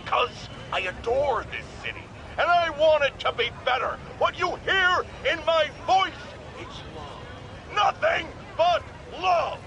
Because I adore this city, and I want it to be better. What you hear in my voice, it's love. Nothing but love.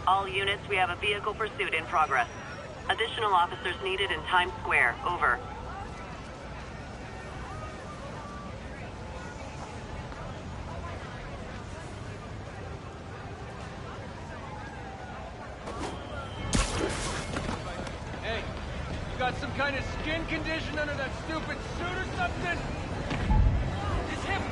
All units, we have a vehicle pursuit in progress. Additional officers needed in Times Square. Over. Hey, you got some kind of skin condition under that stupid suit or something? It's him!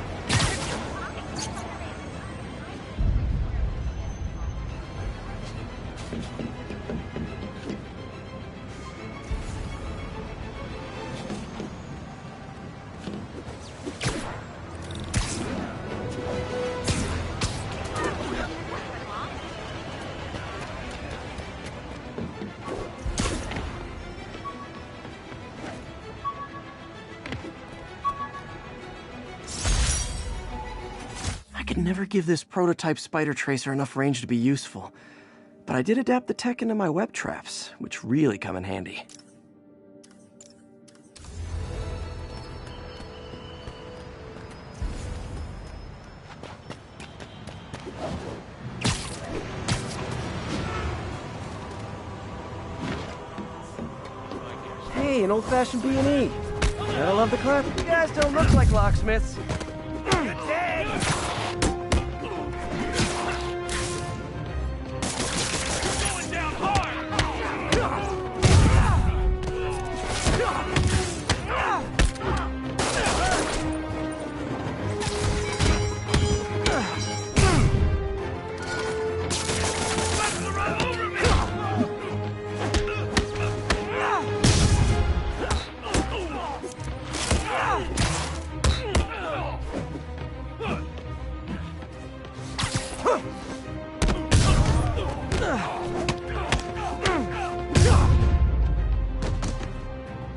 I could never give this prototype spider tracer enough range to be useful, but I did adapt the tech into my web traps, which really come in handy. Hey, an old-fashioned B&E. Gotta love the crap. You guys don't look like locksmiths.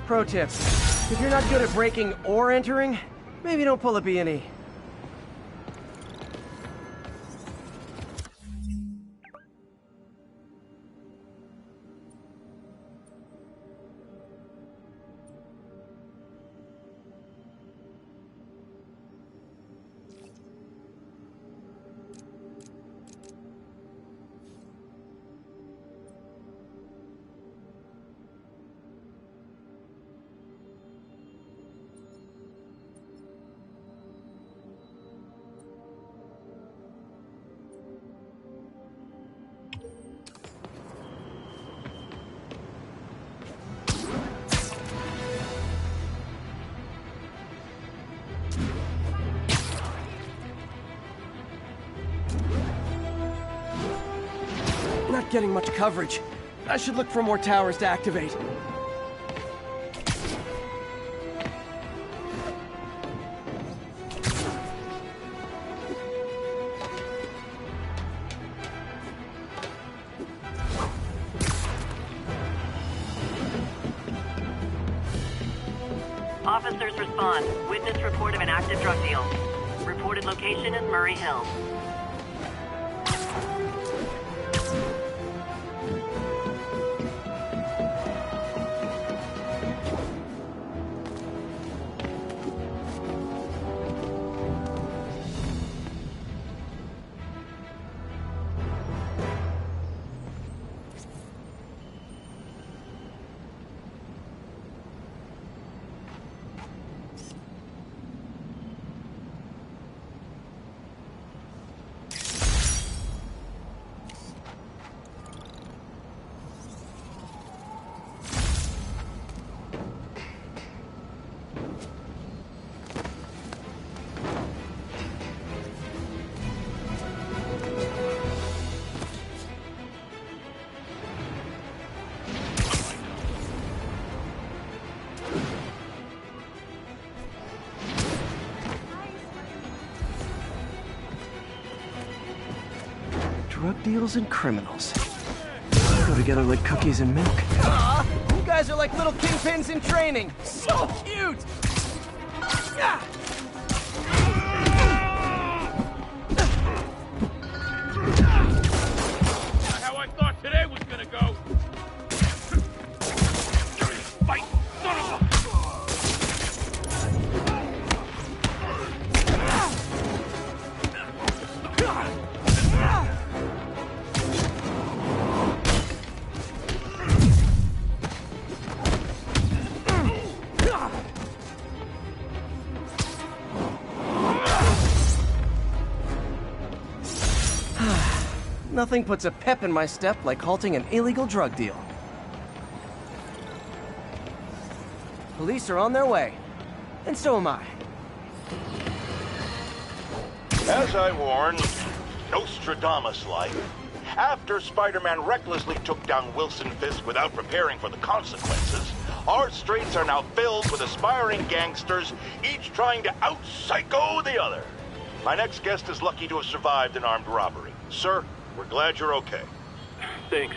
Pro tip, if you're not good at breaking or entering, maybe don't pull a B&E. Not getting much coverage. I should look for more towers to activate. Officers respond. Witness report of an active drug deal. Reported location is Murray Hill. Drug deals and criminals. Go together like cookies and milk. You guys are like little kingpins in training. So cute! Not how I thought today was gonna go. Fight, son of a... Nothing puts a pep in my step like halting an illegal drug deal. Police are on their way. And so am I. As I warned, Nostradamus-like, after Spider-Man recklessly took down Wilson Fisk without preparing for the consequences, our streets are now filled with aspiring gangsters, each trying to out-psycho the other. My next guest is lucky to have survived an armed robbery. Sir, we're glad you're okay. Thanks.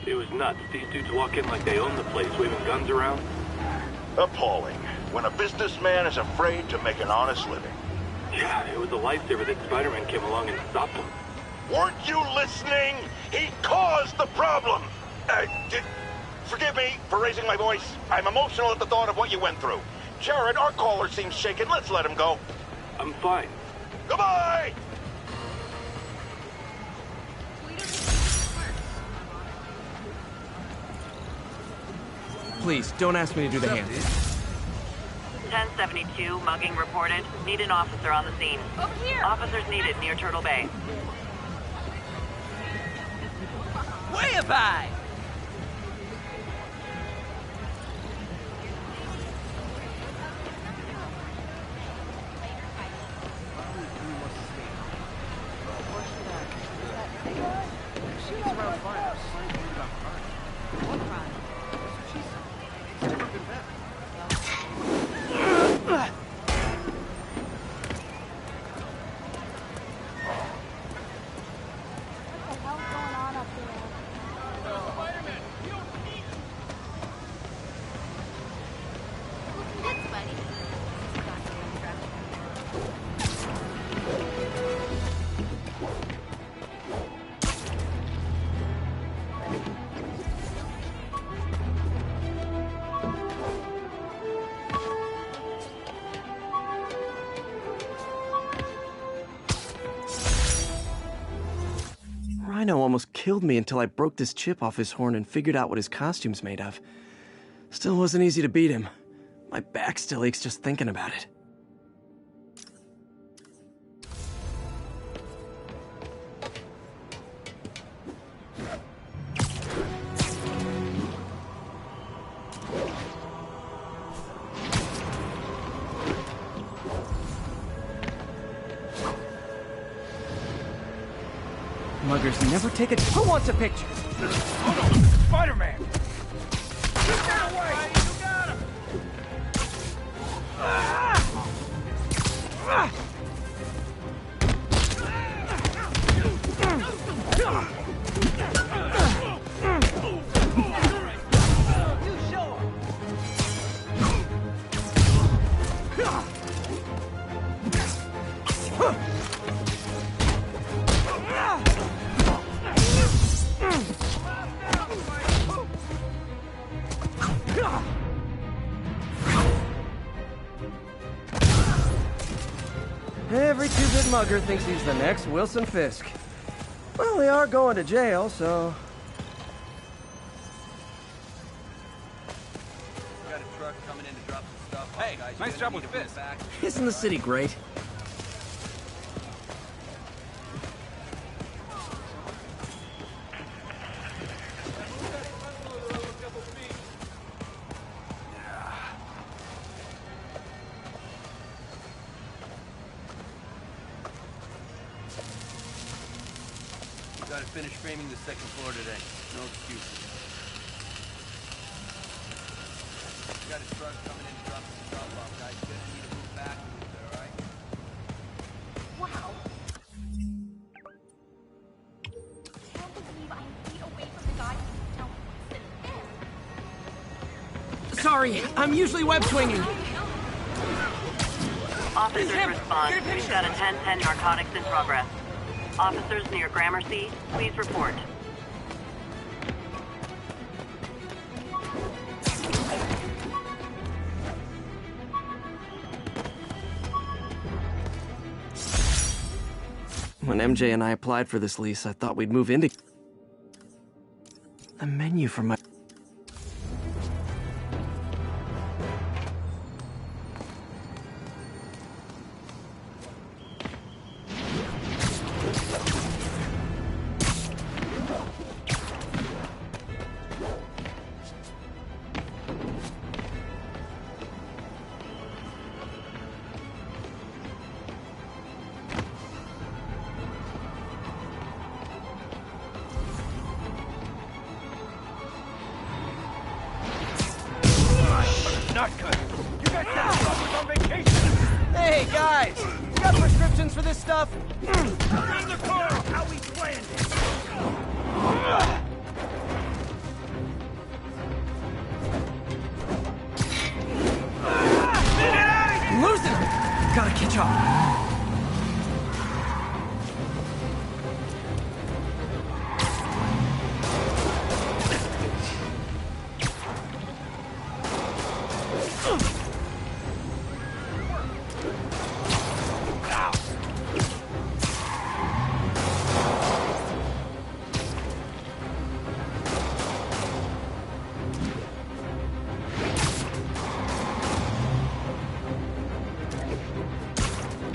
It was nuts. These dudes walk in like they own the place, waving guns around. Appalling. When a businessman is afraid to make an honest living. Yeah, it was a lifesaver that Spider-Man came along and stopped him. Weren't you listening? He caused the problem! Forgive me for raising my voice. I'm emotional at the thought of what you went through. Jared, our caller seems shaken. Let's let him go. I'm fine. Goodbye! Please, don't ask me to do the hand. 1072, mugging reported. Need an officer on the scene. Over here! Officers needed near Turtle Bay. Way up high! Rhino almost killed me until I broke this chip off his horn and figured out what his costume's made of. Still wasn't easy to beat him. My back still aches just thinking about it. Muggers never take a... Who wants a picture? Oh no! Spider-Man! Get away! You got him! Every two-bit mugger thinks he's the next Wilson Fisk. Well, they are going to jail, so... Got a truck coming in to drop some stuff. Hey, guys, nice job with Fisk. Isn't the city great? Gotta finish framing the second floor today. No excuses. Got a truck coming in to drop some stuff off, guys. You're gonna need to move back a little bit, alright? Sorry, I'm usually web swinging. Officers him. respond. Get a picture. We've got a 1010 narcotics in progress. Officers near Gramercy, please report. When MJ and I applied for this lease, I thought we'd move into... The menu for my... Not good. You guys said the dog was on vacation. Hey, guys! You got prescriptions for this stuff? In the car. How we planned it. I'm losing him! Gotta catch up.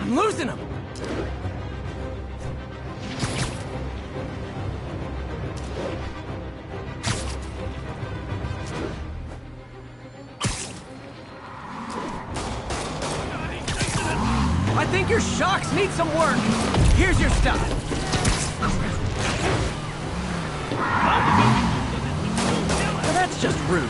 I'm losing him! I think your shocks need some work. Here's your stuff. Well, that's just rude.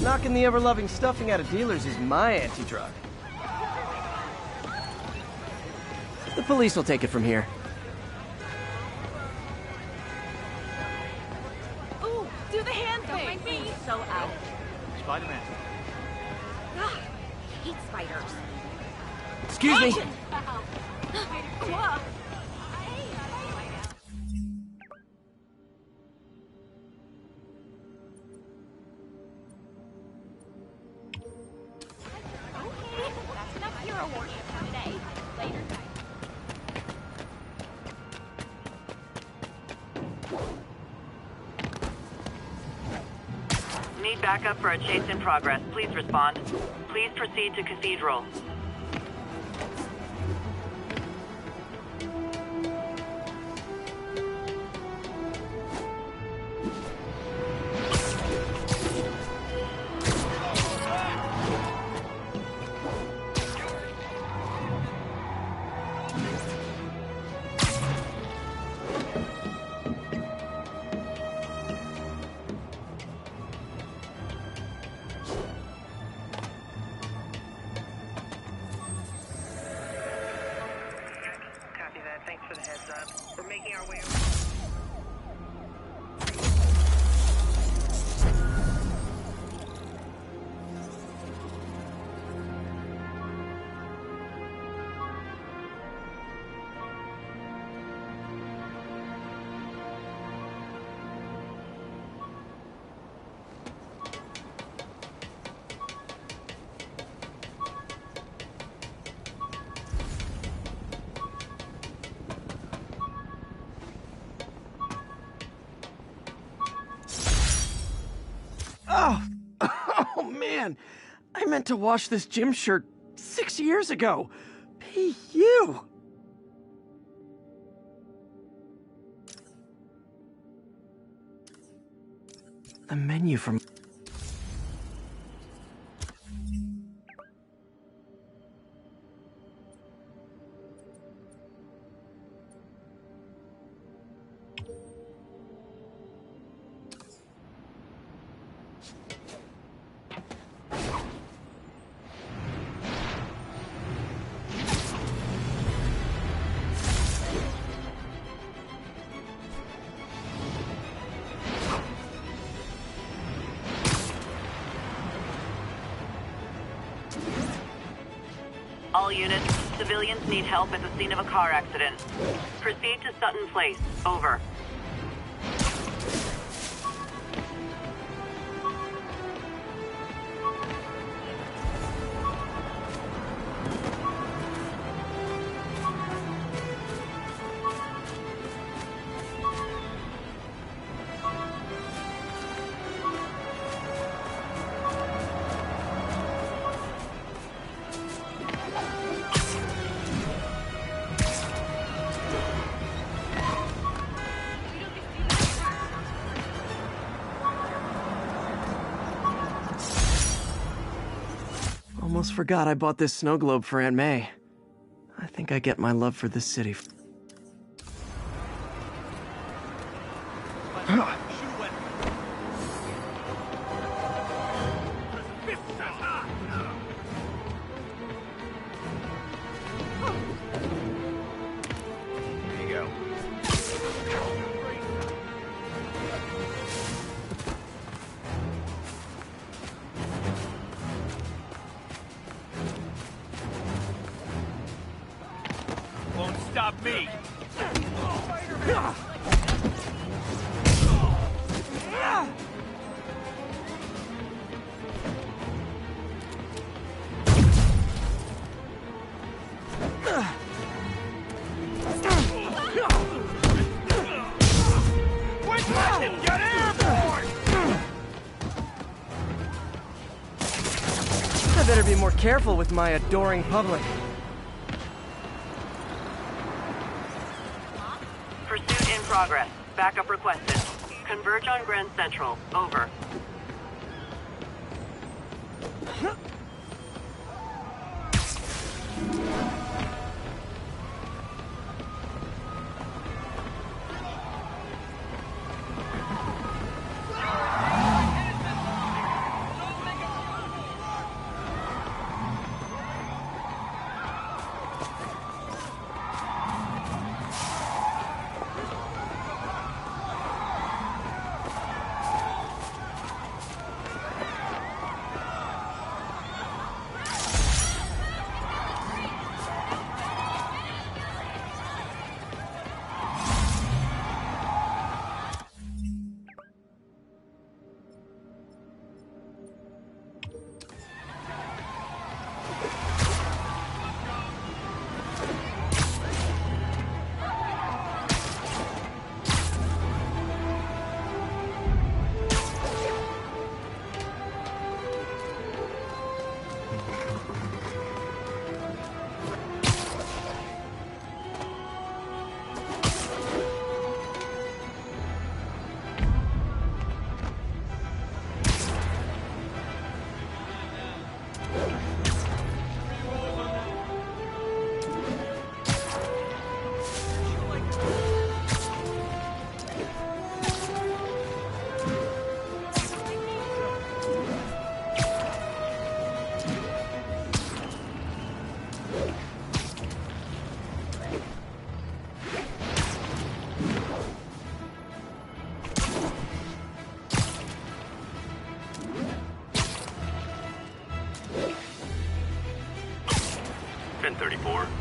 Knocking the ever-loving stuffing out of dealers is my anti-drug. The police will take it from here. Ooh, do the hand thing. Don't mind me. So out. Spider-Man. Ugh, I hate spiders. Excuse me. Whoa. Okay, that's enough hero worship for today. Later, guys. Need backup for a chase in progress. Please respond. Please proceed to Cathedral. Copy that. Thanks for the heads up. We're making our way. Oh, oh man. I meant to wash this gym shirt 6 years ago. P.U. The menu from... All units, civilians need help at the scene of a car accident. Proceed to Sutton Place. Over. Almost forgot I bought this snow globe for Aunt May. I think I get my love for this city. Here you go. Won't stop me. I better be more careful with my adoring public. Pursuit in progress. Backup requested. Converge on Grand Central. Over.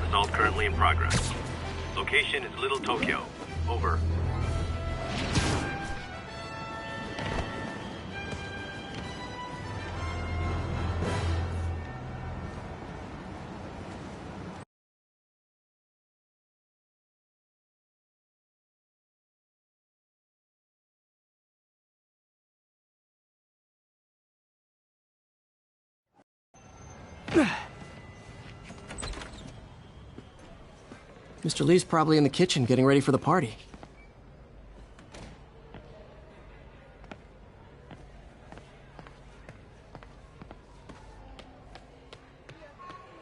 Assault currently in progress. Location is Little Tokyo. Over. Mr. Lee's probably in the kitchen getting ready for the party.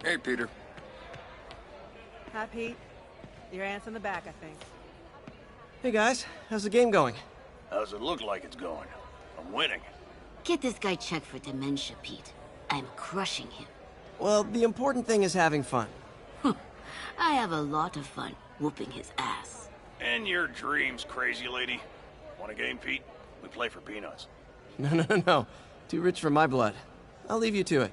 Hey, Peter. Hi, Pete. Your aunt's in the back, I think. Hey guys, how's the game going? How's it look like it's going? I'm winning. Get this guy checked for dementia, Pete. I'm crushing him. Well, the important thing is having fun. I have a lot of fun whooping his ass. And your dreams, crazy lady. Want a game, Pete? We play for peanuts. No. Too rich for my blood. I'll leave you to it.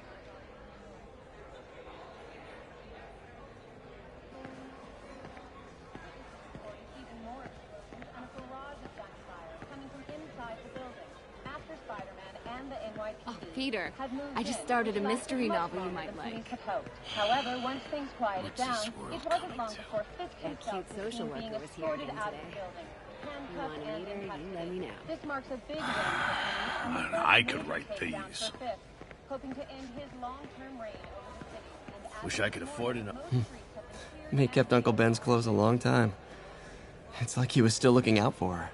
Peter. I just started a mystery novel you might like. However, once things quieted down, it wasn't long before Fisk That himself cute was social seen being worker was here escorted again out of today. the building, You handcuffed want to and meet her? in You custody. let me know. This marks a big win for police and the Man, first I could major write takedown these. for Fisk, hoping to end his long-term reign over the city. And as Wish of I could this afford morning, it. most streets have been cleared May and kept Uncle reopened. Ben's clothes a long time. It's like he was still looking out for her.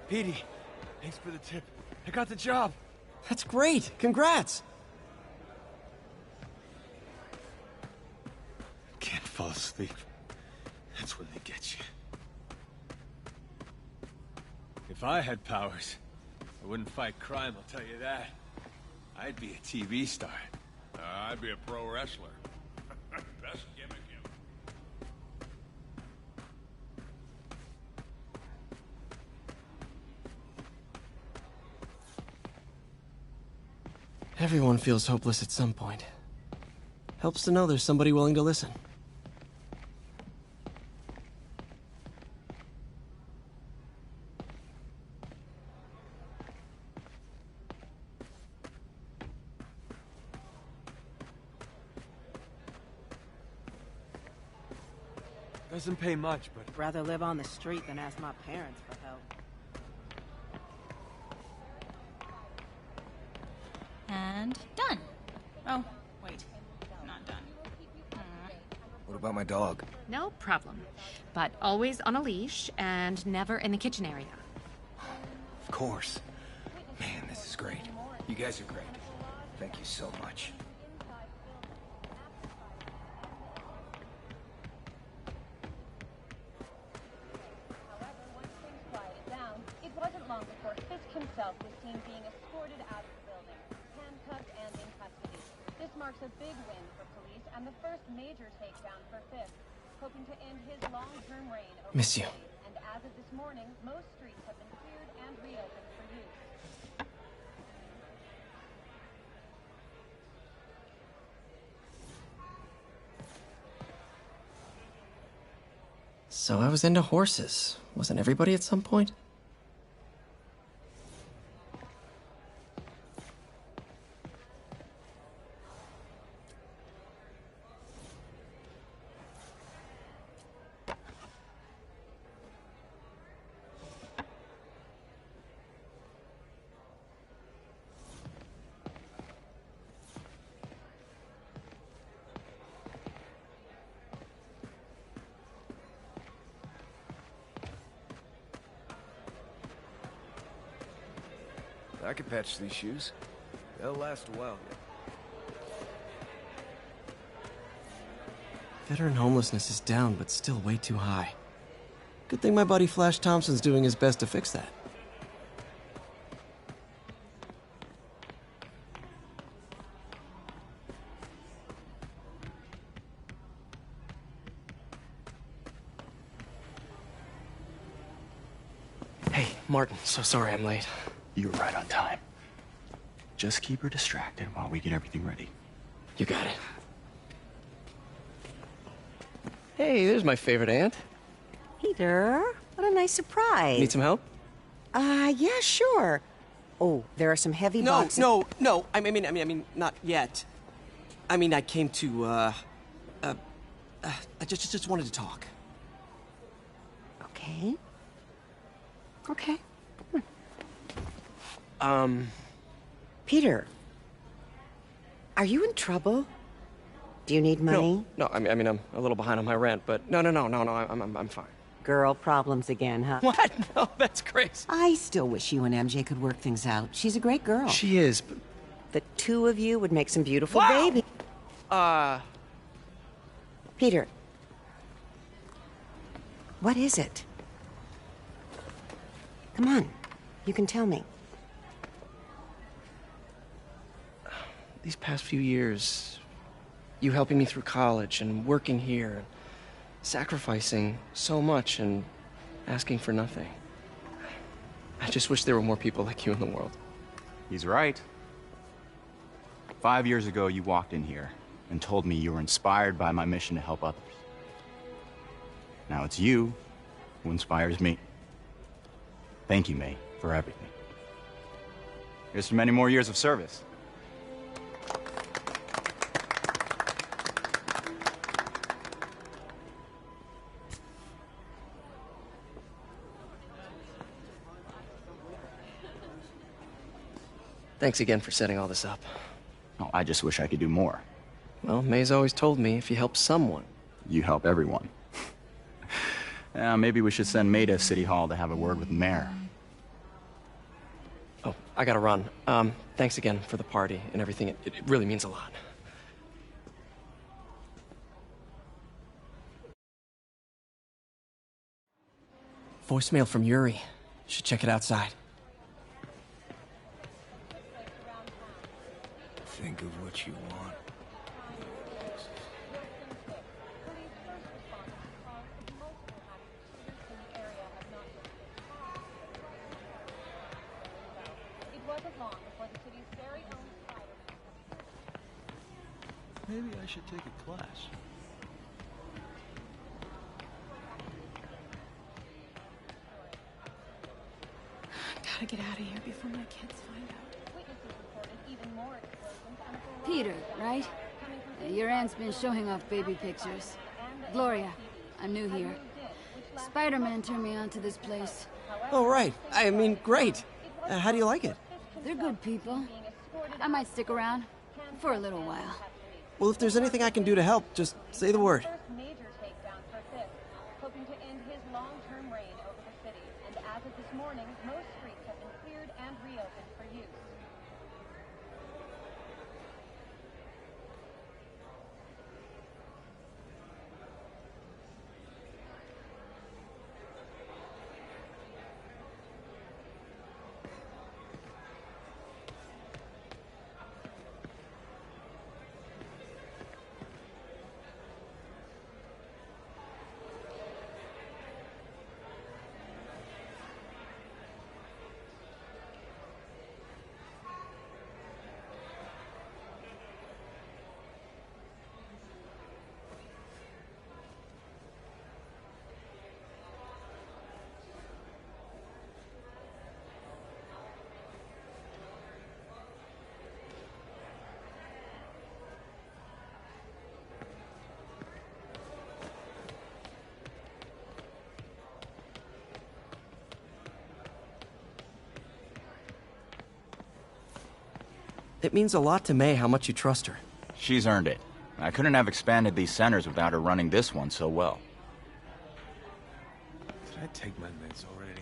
Petey, thanks for the tip. I got the job. That's great! Congrats! Can't fall asleep. That's when they get you. If I had powers, I wouldn't fight crime, I'll tell you that. I'd be a TV star. I'd be a pro wrestler. Best gimmick ever. Everyone feels hopeless at some point. Helps to know there's somebody willing to listen. Doesn't pay much, but Rather live on the street than ask my parents for help. And done. Oh, wait. Not done. What about my dog? No problem. But always on a leash and never in the kitchen area. Of course. Man, this is great. You guys are great. Thank you so much. However, once things quieted down, it wasn't long before Fisk himself was seen being escorted out of the building, handcuffed and in custody. This marks a big win for police and the first major takedown for Fisk, hoping to end his long-term reign over Miss the you. city. And as of this morning, most streets have been cleared and reopened for use. So I was into horses. Wasn't everybody at some point? I could patch these shoes. They'll last a while yet. Veteran homelessness is down, but still way too high. Good thing my buddy Flash Thompson's doing his best to fix that. Hey, Martin, so sorry I'm late. You were right on time. Just keep her distracted while we get everything ready. You got it. Hey, there's my favorite aunt. Peter, what a nice surprise. Need some help? Yeah, sure. Oh, there are some heavy boxes. No. I mean, not yet. I mean, I came to, I just wanted to talk. Okay. Okay. Peter, are you in trouble? Do you need money? No, I mean, I'm a little behind on my rent, but no, I'm fine. Girl problems again, huh? What? No, that's crazy. I still wish you and MJ could work things out. She's a great girl. She is, but... The two of you would make some beautiful Wow! baby. Peter. What is it? Come on. You can tell me. These past few years, you helping me through college and working here, sacrificing so much and asking for nothing. I just wish there were more people like you in the world. He's right. 5 years ago, you walked in here and told me you were inspired by my mission to help others. Now it's you who inspires me. Thank you, May. for everything. Here's to many more years of service. Thanks again for setting all this up. Oh, I just wish I could do more. Well, May's always told me if you help someone, you help everyone. Maybe we should send May to City Hall to have a word with the mayor. Oh, I gotta run. Thanks again for the party and everything. It really means a lot. Voicemail from Yuri. Should check it outside. Think of what you want. Maybe I should take a class. Gotta get out of here before my kids find out. Peter, right? Your aunt's been showing off baby pictures. Gloria, I'm new here. Spider-Man turned me on to this place. Oh, right. I mean, great. How do you like it? They're good people. I might stick around for a little while. Well, if there's anything I can do to help, just say the word. Hoping to end his long-term reign over the city, and as of this morning, most streets have been cleared and reopened for use. It means a lot to May how much you trust her. She's earned it. I couldn't have expanded these centers without her running this one so well. Did I take my meds already?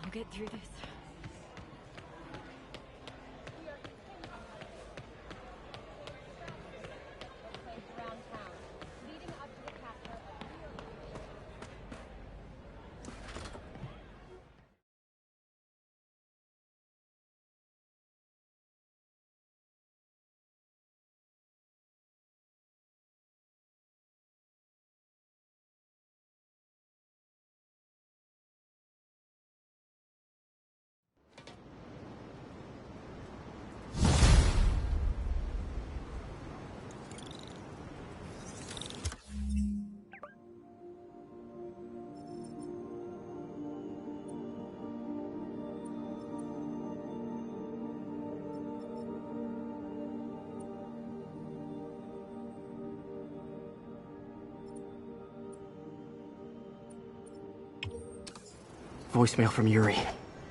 I'll get through this. Voicemail from Yuri.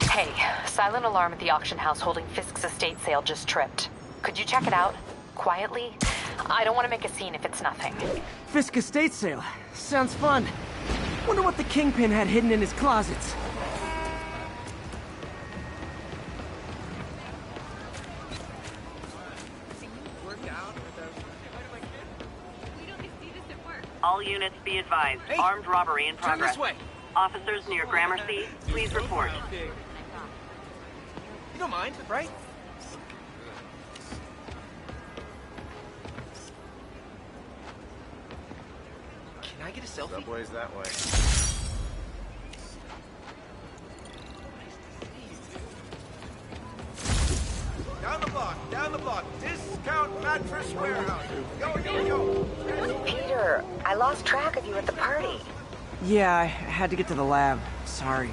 Hey, silent alarm at the auction house holding Fisk's estate sale just tripped. Could you check it out? Quietly? I don't want to make a scene if it's nothing. Fisk estate sale. Sounds fun. Wonder what the Kingpin had hidden in his closets. All units be advised. Hey, armed robbery in turn progress. this way. Officers near Gramercy, please report. You don't mind, right? Can I get a selfie? Subway's that way. Down the block. Discount Mattress Warehouse. Go. Peter, I lost track of you at the party. Yeah, I had to get to the lab. Sorry.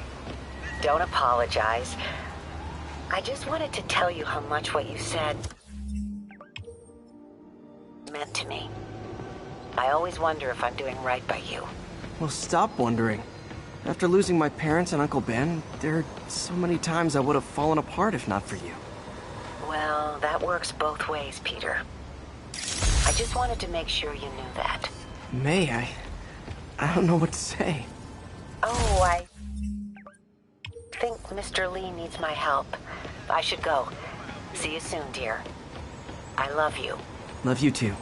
Don't apologize. I just wanted to tell you how much what you said meant to me. I always wonder if I'm doing right by you. Well, stop wondering. After losing my parents and Uncle Ben, there are so many times I would have fallen apart if not for you. Well, that works both ways, Peter. I just wanted to make sure you knew that. May, I don't know what to say. Oh, I think Mr. Lee needs my help. I should go. See you soon, dear. I love you. Love you too.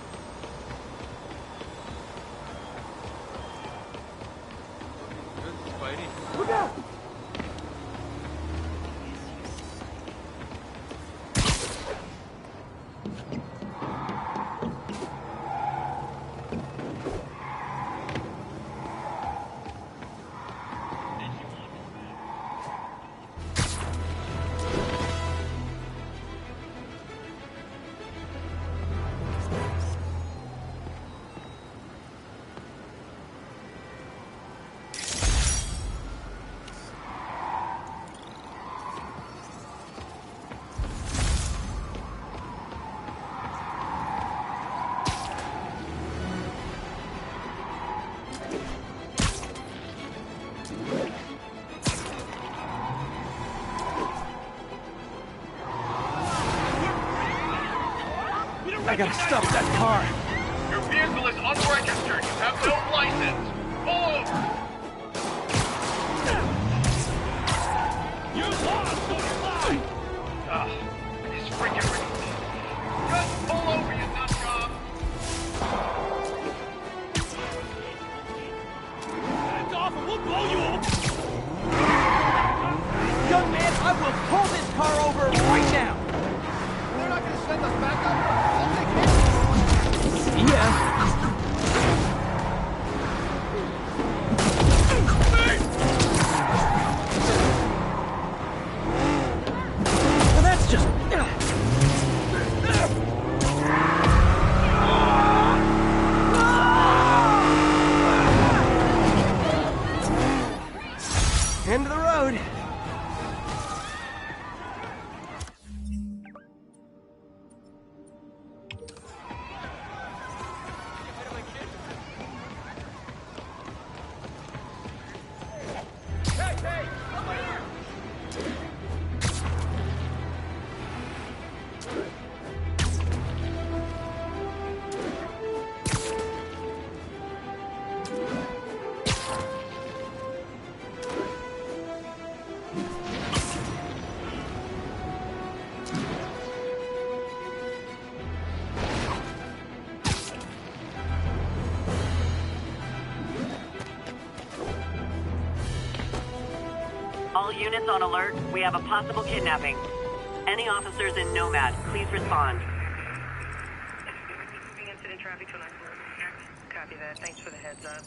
Look out! I gotta stop that car. Your vehicle is unregistered. You have no license. Pull over. You lost on your line. This freaking ridiculous. Just pull over, you nut job. Hands off and we'll blow you up. Young man, I will pull this car over right now. They're not gonna send us back up. Yeah. Well, that's just... End of the road. All units on alert. We have a possible kidnapping. Any officers in Nomad, please respond. Incident traffic to Copy that. Thanks for the heads up.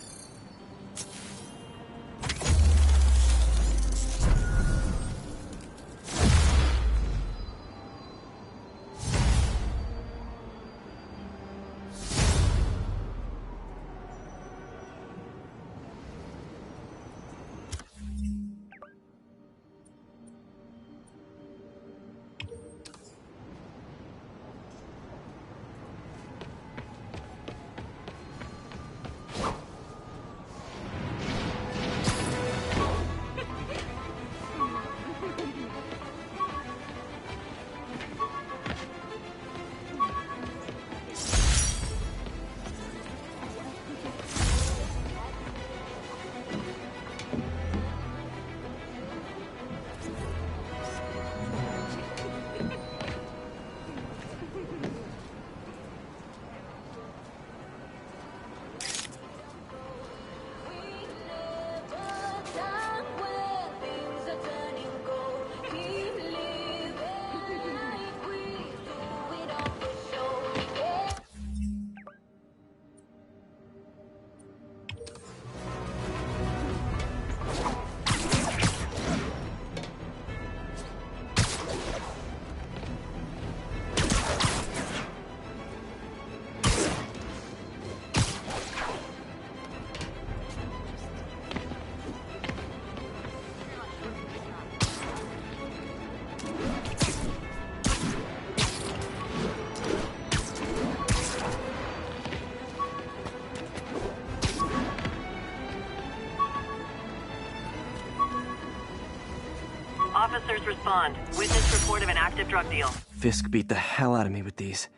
Officers respond. Witness report of an active drug deal. Fisk beat the hell out of me with these.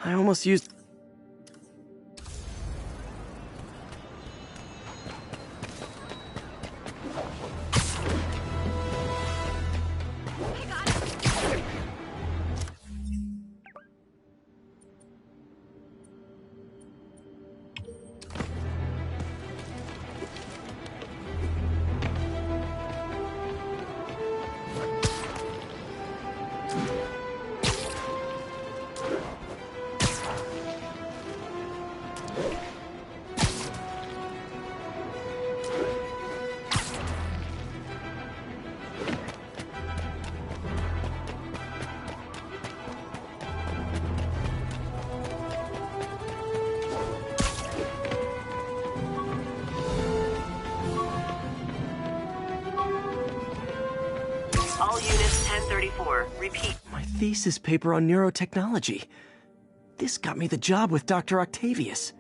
I almost used... All units 1034. Repeat. My thesis paper on neurotechnology. This got me the job with Dr. Octavius.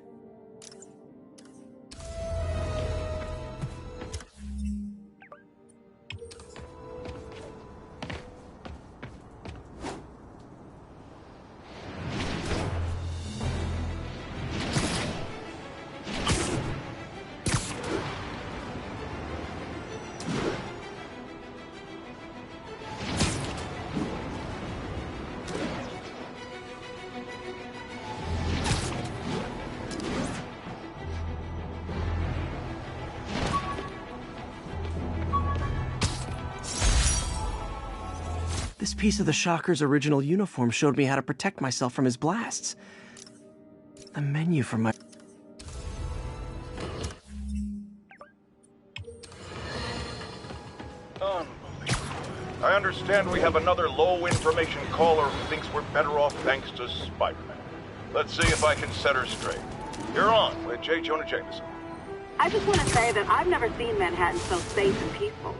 This piece of the Shocker's original uniform showed me how to protect myself from his blasts. The menu for my... Unbelievable. I understand we have another low-information caller who thinks we're better off thanks to Spider-Man. Let's see if I can set her straight. You're on with J. Jonah Jameson. I just want to say that I've never seen Manhattan so safe and peaceful.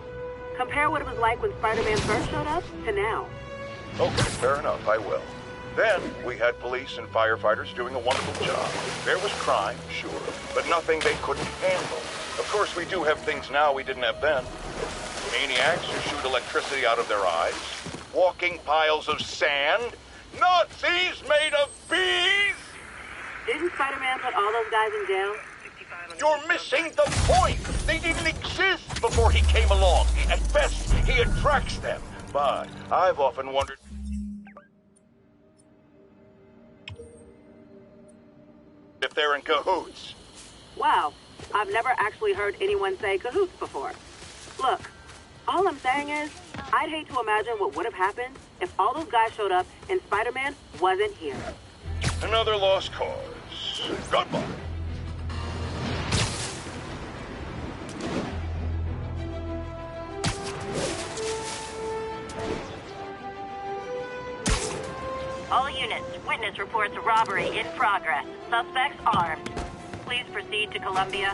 Compare what it was like when Spider-Man first showed up to now. Okay, fair enough, I will. Then, we had police and firefighters doing a wonderful job. There was crime, sure, but nothing they couldn't handle. Of course, we do have things now we didn't have then. Maniacs who shoot electricity out of their eyes, walking piles of sand, Nazis made of bees! Didn't Spider-Man put all those guys in jail? You're missing the point! They didn't exist before he came along. At best, he attracts them. But I've often wondered... if they're in cahoots. Wow, I've never actually heard anyone say cahoots before. Look, all I'm saying is, I'd hate to imagine what would have happened if all those guys showed up and Spider-Man wasn't here. Another lost cause. Goodbye. All units, witness reports robbery in progress. Suspects armed. Please proceed to Columbia.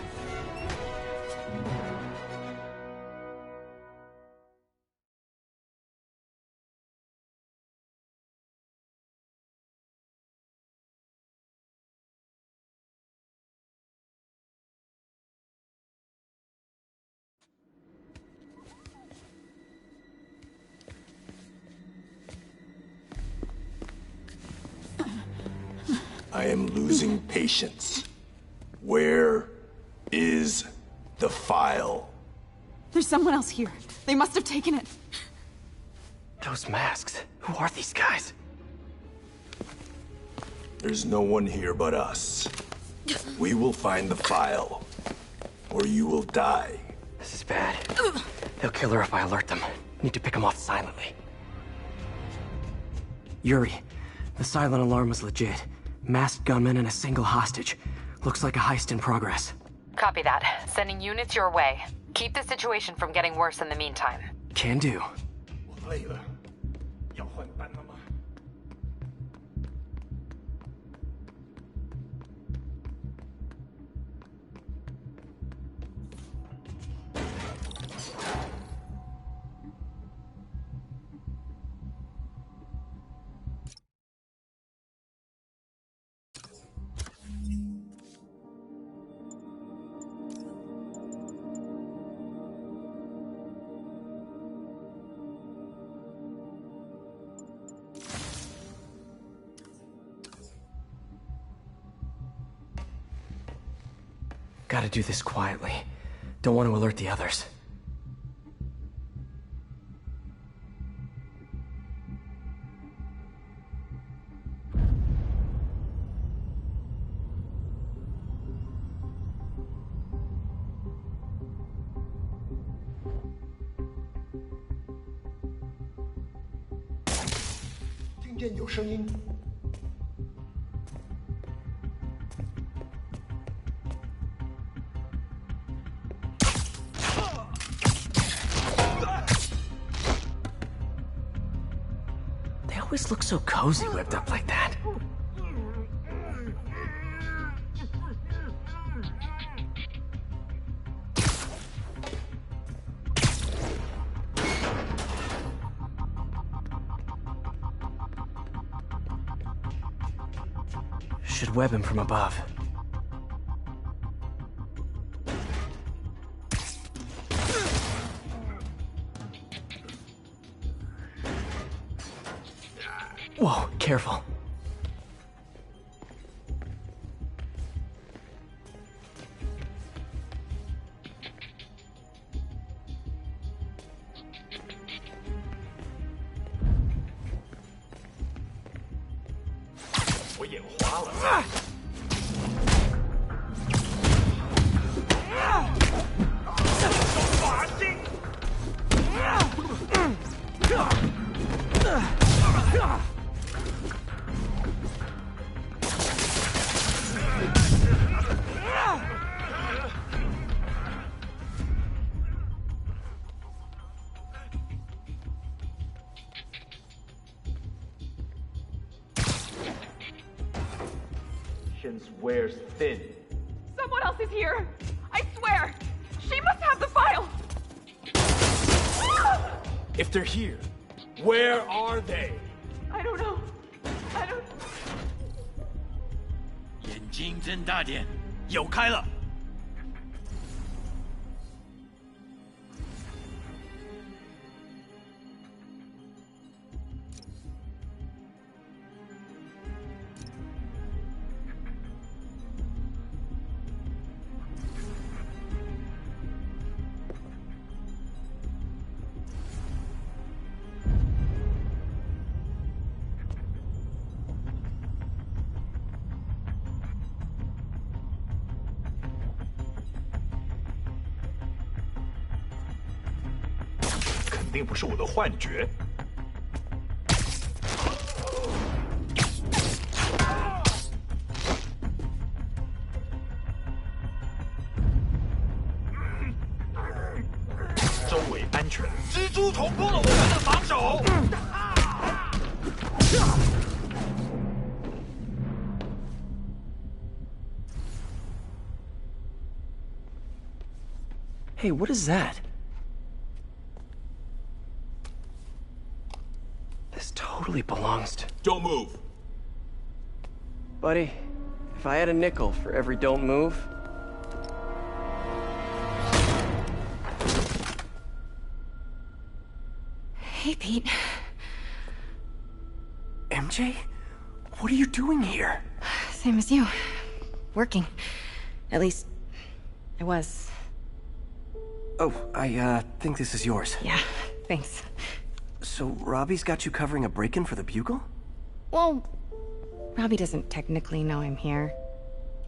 I am losing patience. Where is the file? There's someone else here. They must have taken it. Those masks. Who are these guys? There's no one here but us. We will find the file, or you will die. This is bad. They'll kill her if I alert them. Need to pick them off silently. Yuri, the silent alarm was legit. Masked gunmen and a single hostage. Looks like a heist in progress. Copy that. Sending units your way. Keep the situation from getting worse in the meantime. Can do. Gotta do this quietly. Don't want to alert the others. They always look so cozy whipped up like that. Should web him from above. Whoa, careful. Wears thin. Someone else is here. I swear. She must have the file. If they're here, where are they? I don't know. I don't. 眼睛睁大点，有开了。肯定不是我的幻觉。周围安全。蜘蛛捅破了我们的防守。Hey, what is that? This totally belongs to... Don't move. Buddy, if I had a nickel for every don't move... Hey, Pete. MJ? What are you doing here? Same as you. Working. At least, I was. Oh, I think this is yours. Yeah, thanks. So, Robbie's got you covering a break-in for the Bugle? Well, Robbie doesn't technically know I'm here.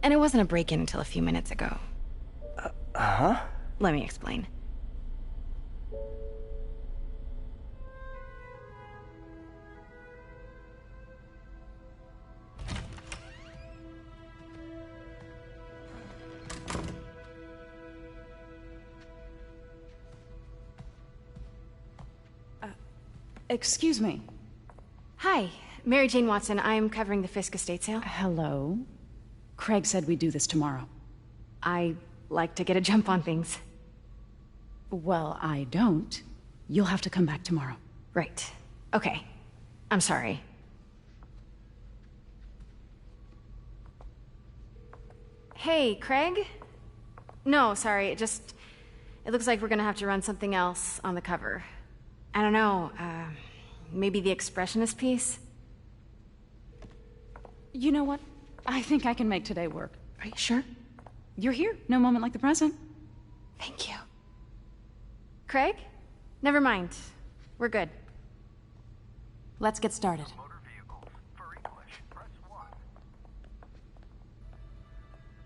And it wasn't a break-in until a few minutes ago. Huh? Let me explain. Excuse me. Hi, Mary Jane Watson. I'm covering the Fisk estate sale. Hello. Craig said we'd do this tomorrow. I like to get a jump on things. Well, I don't. You'll have to come back tomorrow. Right. Okay. I'm sorry. Hey, Craig? No, sorry. It looks like we're gonna have to run something else on the cover. I don't know, maybe the expressionist piece? You know what? I think I can make today work. Are you sure? You're here. No moment like the present. Thank you. Craig? Never mind. We're good. Let's get started.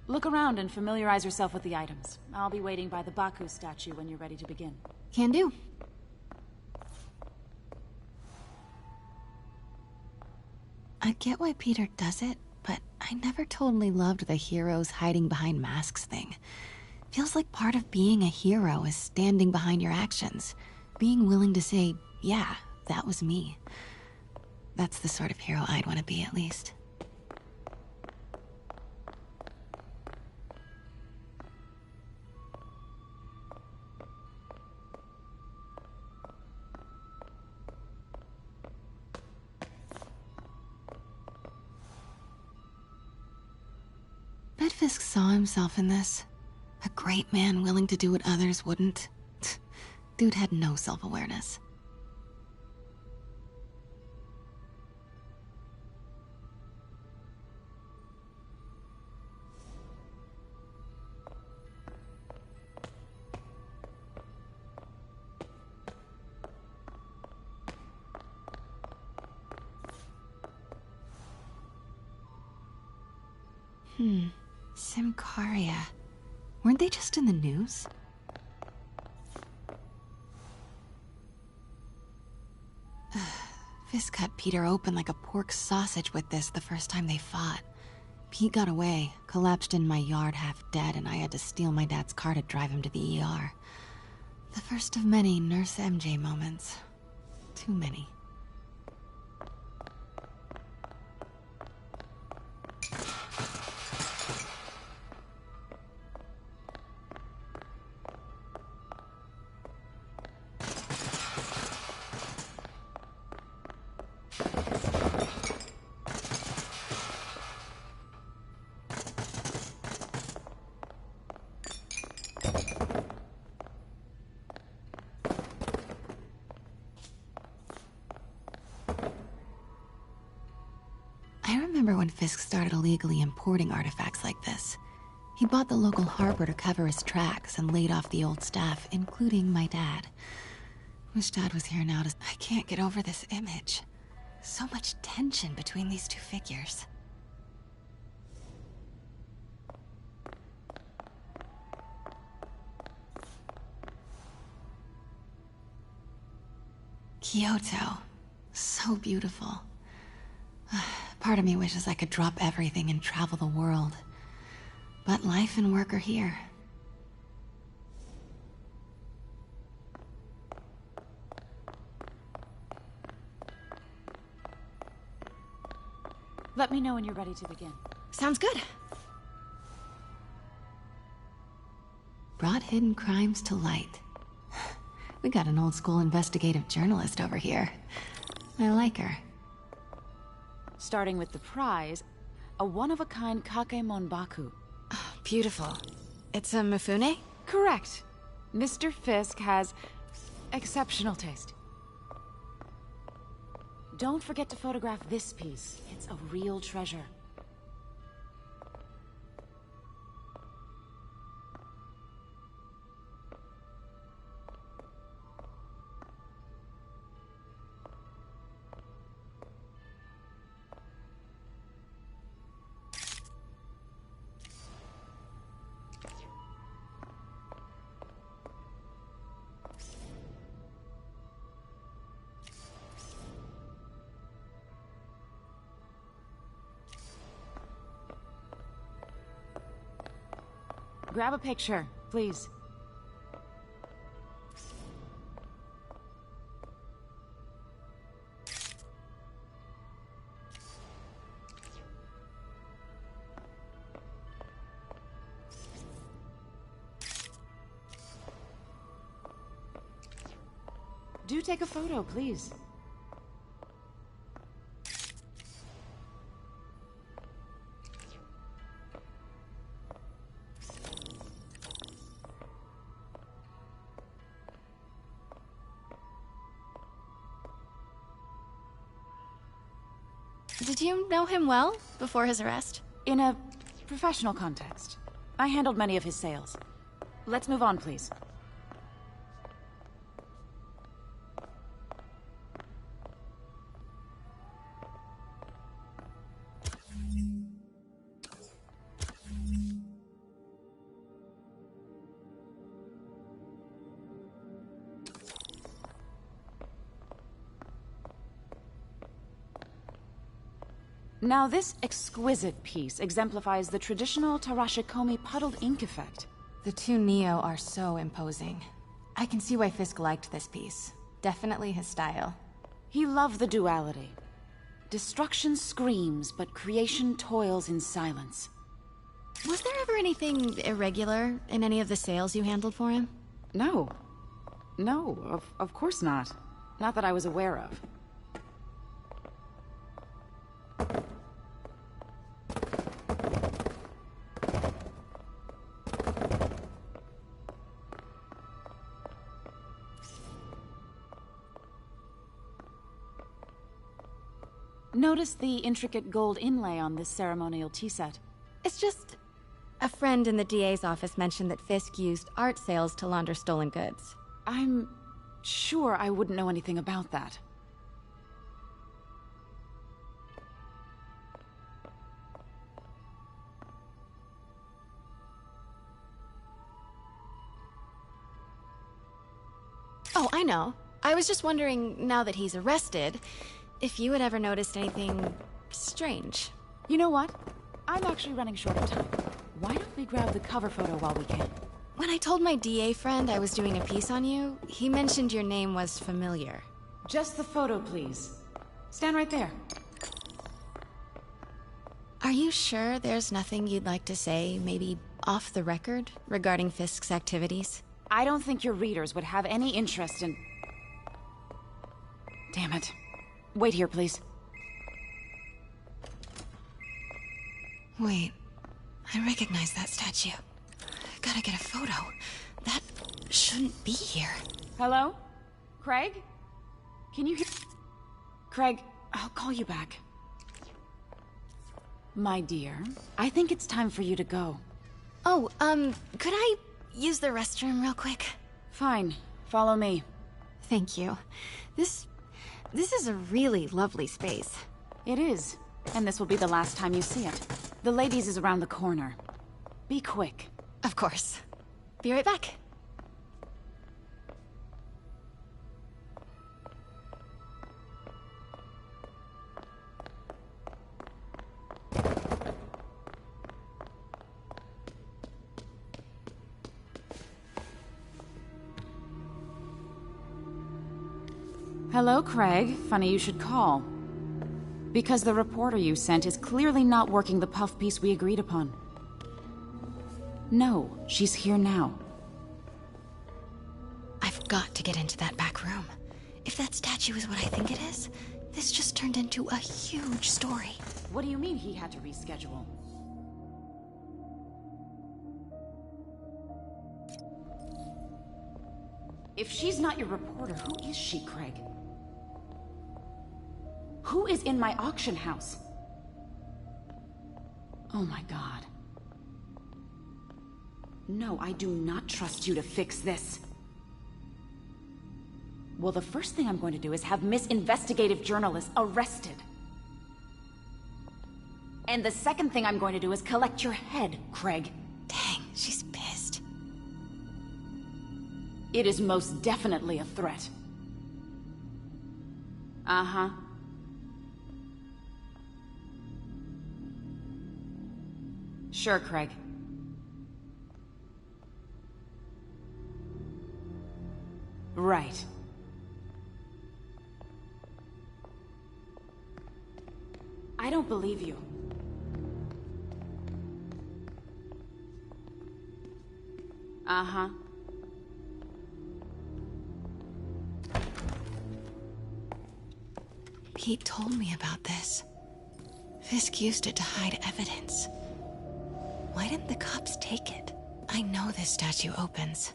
Look around and familiarize yourself with the items. I'll be waiting by the Baku statue when you're ready to begin. Can do. I get why Peter does it, but I never totally loved the heroes hiding behind masks thing. Feels like part of being a hero is standing behind your actions. Being willing to say, yeah, that was me. That's the sort of hero I'd want to be, at least. Bet Fisk saw himself in this. A great man willing to do what others wouldn't. Dude had no self-awareness. Symkaria. Weren't they just in the news? Fisk cut Peter open like a pork sausage with this the first time they fought. Pete got away, collapsed in my yard half dead, and I had to steal my dad's car to drive him to the ER. The first of many Nurse MJ moments. Too many. I remember when Fisk started illegally importing artifacts like this. He bought the local harbor to cover his tracks and laid off the old staff, including my dad. Wish Dad was here now to... I can't get over this image. So much tension between these two figures. Kyoto. So beautiful. Part of me wishes I could drop everything and travel the world. But life and work are here. Let me know when you're ready to begin. Sounds good. Brought hidden crimes to light. We got an old school investigative journalist over here. I like her. Starting with the prize, a one-of-a-kind Kakemon Baku. Oh, beautiful. It's a Mifune? Correct. Mr. Fisk has exceptional taste. Don't forget to photograph this piece. It's a real treasure. Grab a picture, please. Do take a photo, please. Did you know him well before his arrest? In a professional context. I handled many of his sales. Let's move on, please. Now, this exquisite piece exemplifies the traditional Tarashikomi puddled ink effect. The two Neo are so imposing. I can see why Fisk liked this piece. Definitely his style. He loved the duality. Destruction screams, but creation toils in silence. Was there ever anything irregular in any of the sales you handled for him? No. No, of course not. Not that I was aware of. Notice the intricate gold inlay on this ceremonial tea set. It's just... a friend in the DA's office mentioned that Fisk used art sales to launder stolen goods. I'm sure I wouldn't know anything about that. Oh, I know. I was just wondering, now that he's arrested, if you had ever noticed anything strange. You know what? I'm actually running short of time. Why don't we grab the cover photo while we can? When I told my DA friend I was doing a piece on you, he mentioned your name was familiar. Just the photo, please. Stand right there. Are you sure there's nothing you'd like to say, maybe off the record, regarding Fisk's activities? I don't think your readers would have any interest in... Damn it. Wait here, please. Wait. I recognize that statue. Gotta get a photo. That shouldn't be here. Hello? Craig? Can you hear... Craig, I'll call you back. My dear, I think it's time for you to go. Oh, could I use the restroom real quick? Fine. Follow me. Thank you. This is a really lovely space. It is. And this will be the last time you see it. The ladies is around the corner. Be quick. Of course. Be right back. Hello, Craig. Funny you should call. Because the reporter you sent is clearly not working the puff piece we agreed upon. No, she's here now. I've got to get into that back room. If that statue is what I think it is, this just turned into a huge story. What do you mean he had to reschedule? If she's not your reporter, who is she, Craig? Who is in my auction house? Oh my God. No, I do not trust you to fix this. Well, the first thing I'm going to do is have Miss Investigative Journalist arrested. And the second thing I'm going to do is collect your head, Craig. Dang, she's pissed. It is most definitely a threat. Uh-huh. Sure, Craig. Right. I don't believe you. Uh-huh. Pete told me about this. Fisk used it to hide evidence. Why didn't the cops take it? I know this statue opens.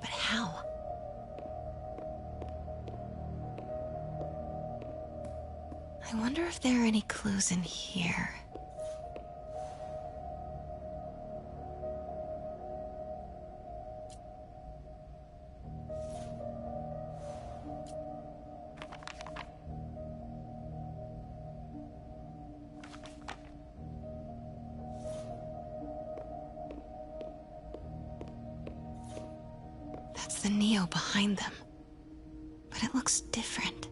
But how? I wonder if there are any clues in here. a Neo behind them, but it looks different.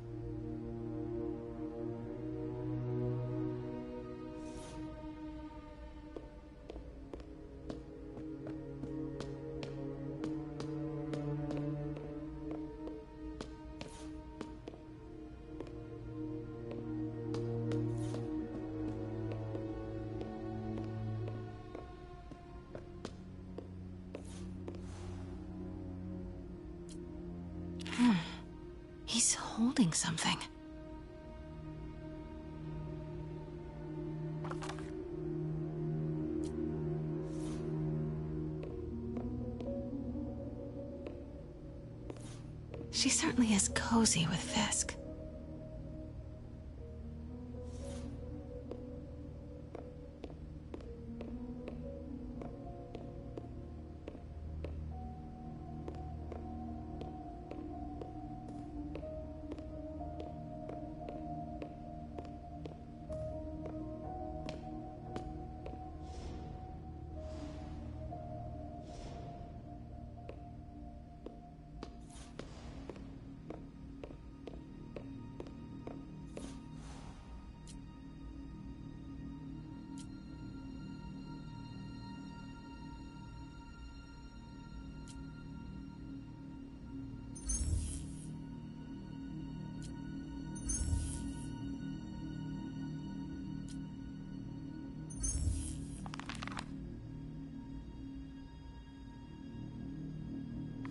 He's holding something. She certainly is cozy with Fisk.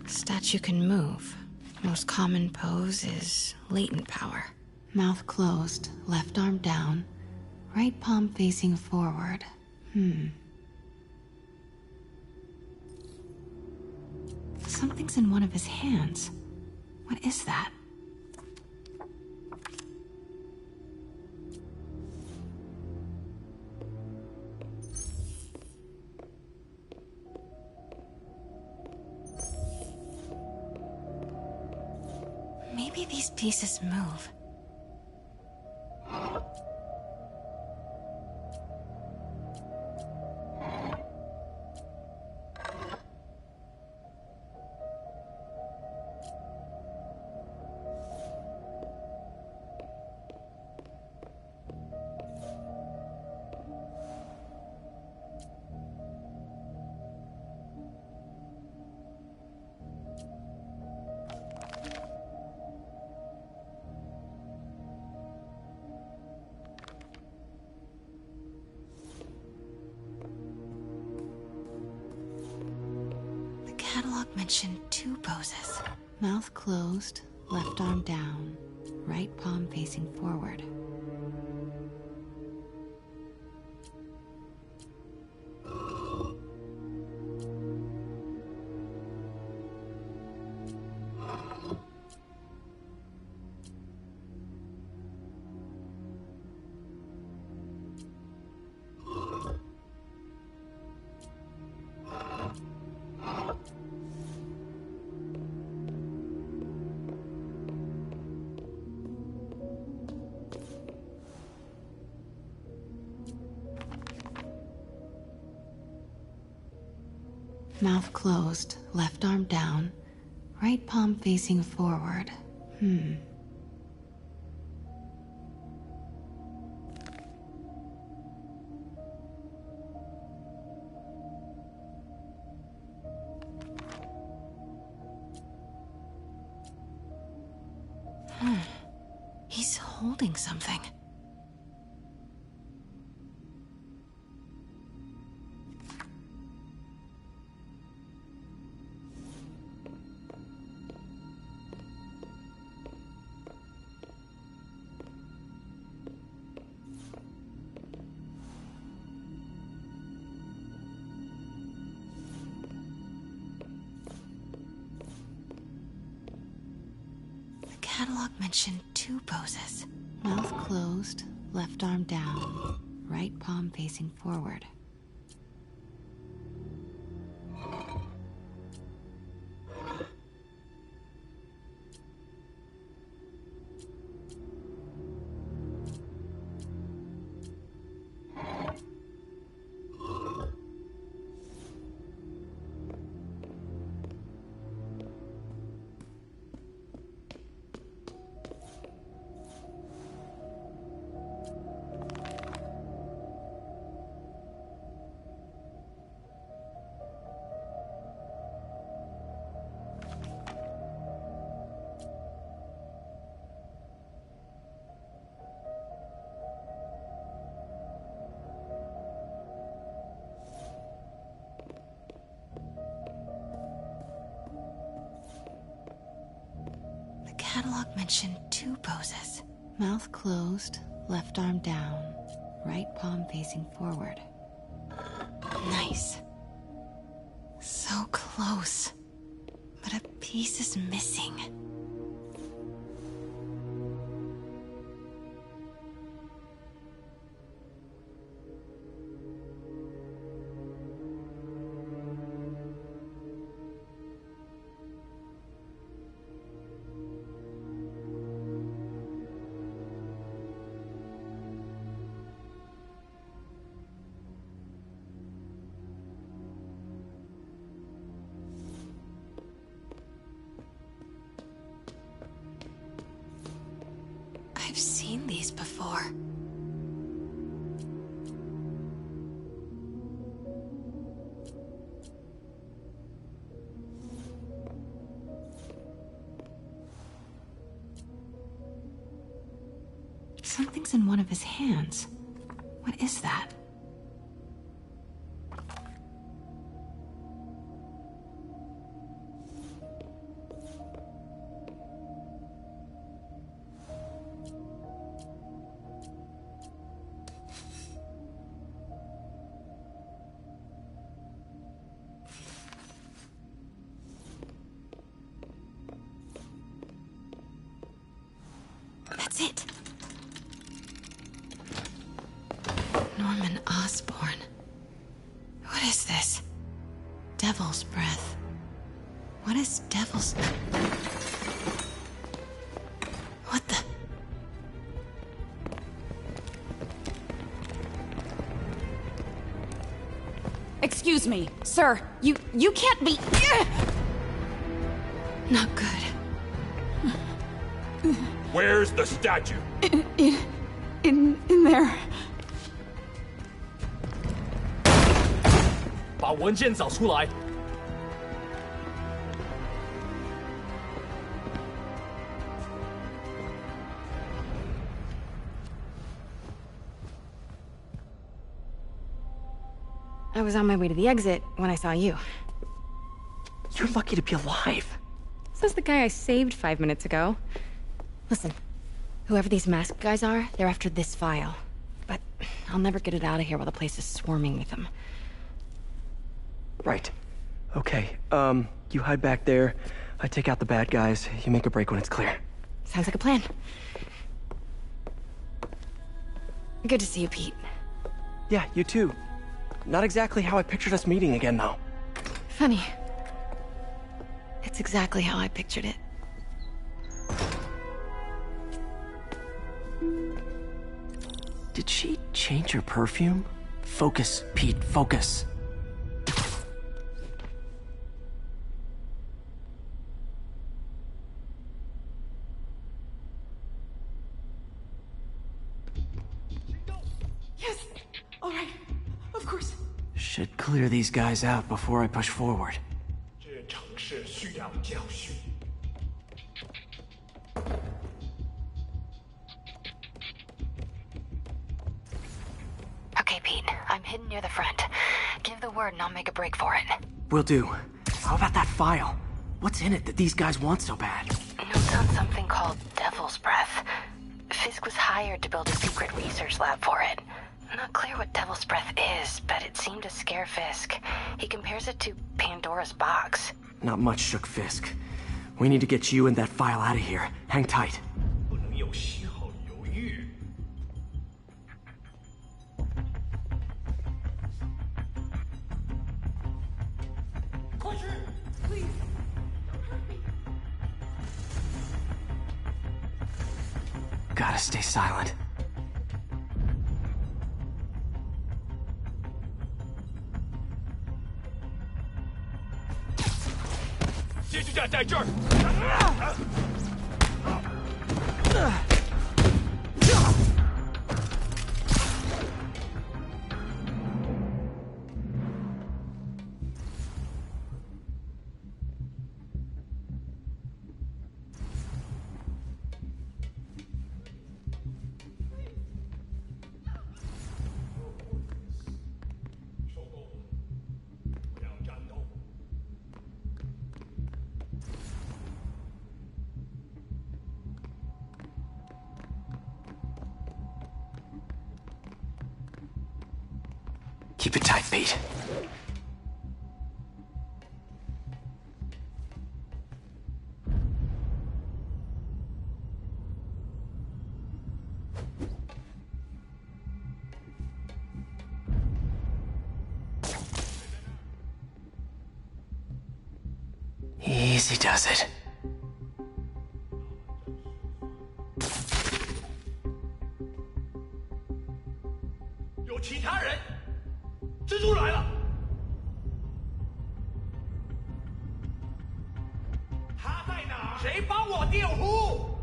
Statue can move. Most common pose is latent power. Mouth closed, left arm down, right palm facing forward. Something's in one of his hands. What is that? Maybe these pieces move. Catalog mentioned 2 poses. Mouth closed, left arm down, right palm facing forward. Mouth closed, left arm down, right palm facing forward. He's holding something. Catalog mentioned 2 poses. Mouth closed, left arm down, right palm facing forward. catalog mentioned 2 poses. Mouth closed, left arm down, right palm facing forward. Nice. So close. But a piece is missing. I've seen these before. Something's in one of his hands. What is that? That's it. Norman Osborn. What is this? Devil's breath. What is devil's... What the... Excuse me, sir. You can't be... Not good. Where's the statue? In there. 把文件找出来。 I was on my way to the exit when I saw you. You're lucky to be alive. Says the guy I saved 5 minutes ago. Listen, whoever these masked guys are, they're after this file. But I'll never get it out of here while the place is swarming with them. Right. Okay, you hide back there. I take out the bad guys. You make a break when it's clear. Sounds like a plan. Good to see you, Pete. Yeah, you too. Not exactly how I pictured us meeting again, though. Funny. It's exactly how I pictured it. Did she change her perfume? Focus, Pete, focus. Yes. All right. Of course. Should clear these guys out before I push forward. 这城市需要教训。 Okay, Pete. I'm hidden near the front. Give the word and I'll make a break for it. Will do. How about that file? What's in it that these guys want so bad? Notes on something called Devil's Breath. Fisk was hired to build a secret research lab for it. Not clear what Devil's Breath is, but it seemed to scare Fisk. He compares it to Pandora's box. Not much shook Fisk. We need to get you and that file out of here. Hang tight. 不能有丝毫犹豫。 Gotta stay silent. 接续站在这儿。Keep it tight, Pete. Easy does it. 有其他人，蜘蛛来了。他在哪？谁帮我电呼？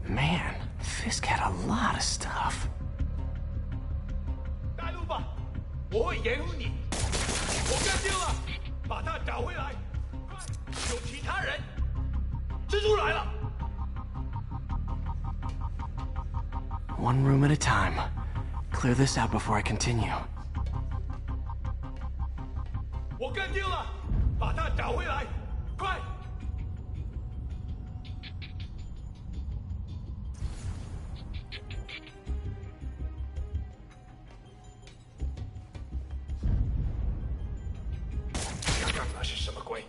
Man, Fisk had a lot of stuff. 带路吧，我会掩护你。我干定了，把他找回来。有其他人，蜘蛛来了。 One room at a time. Clear this out before I continue. 我干定了，把他找回来，快！刚刚那是什么鬼？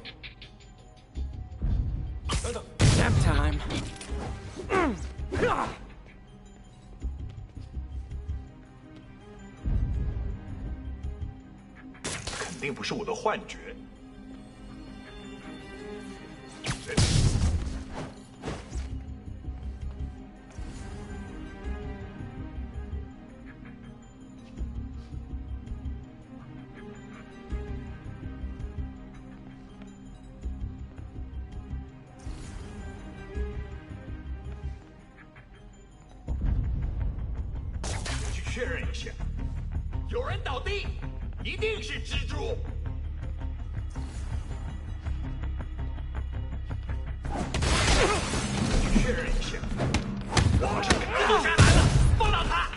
等等 Nap time. 肯定不是我的幻觉。我去确认一下，有人倒地，一定是蜘蛛。 确认一下，我好像蜘蛛侠来了，放倒他！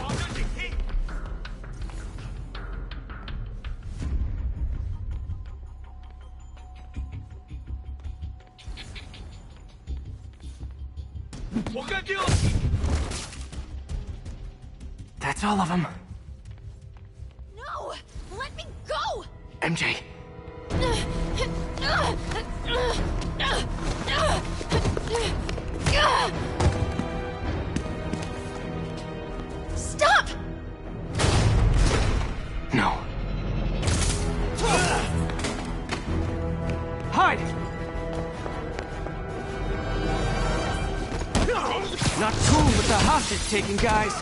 保持警惕。我干定了。That's all of them. Let me go! MJ. Stop! No. Hide! Not cool with the hostage taking, guys.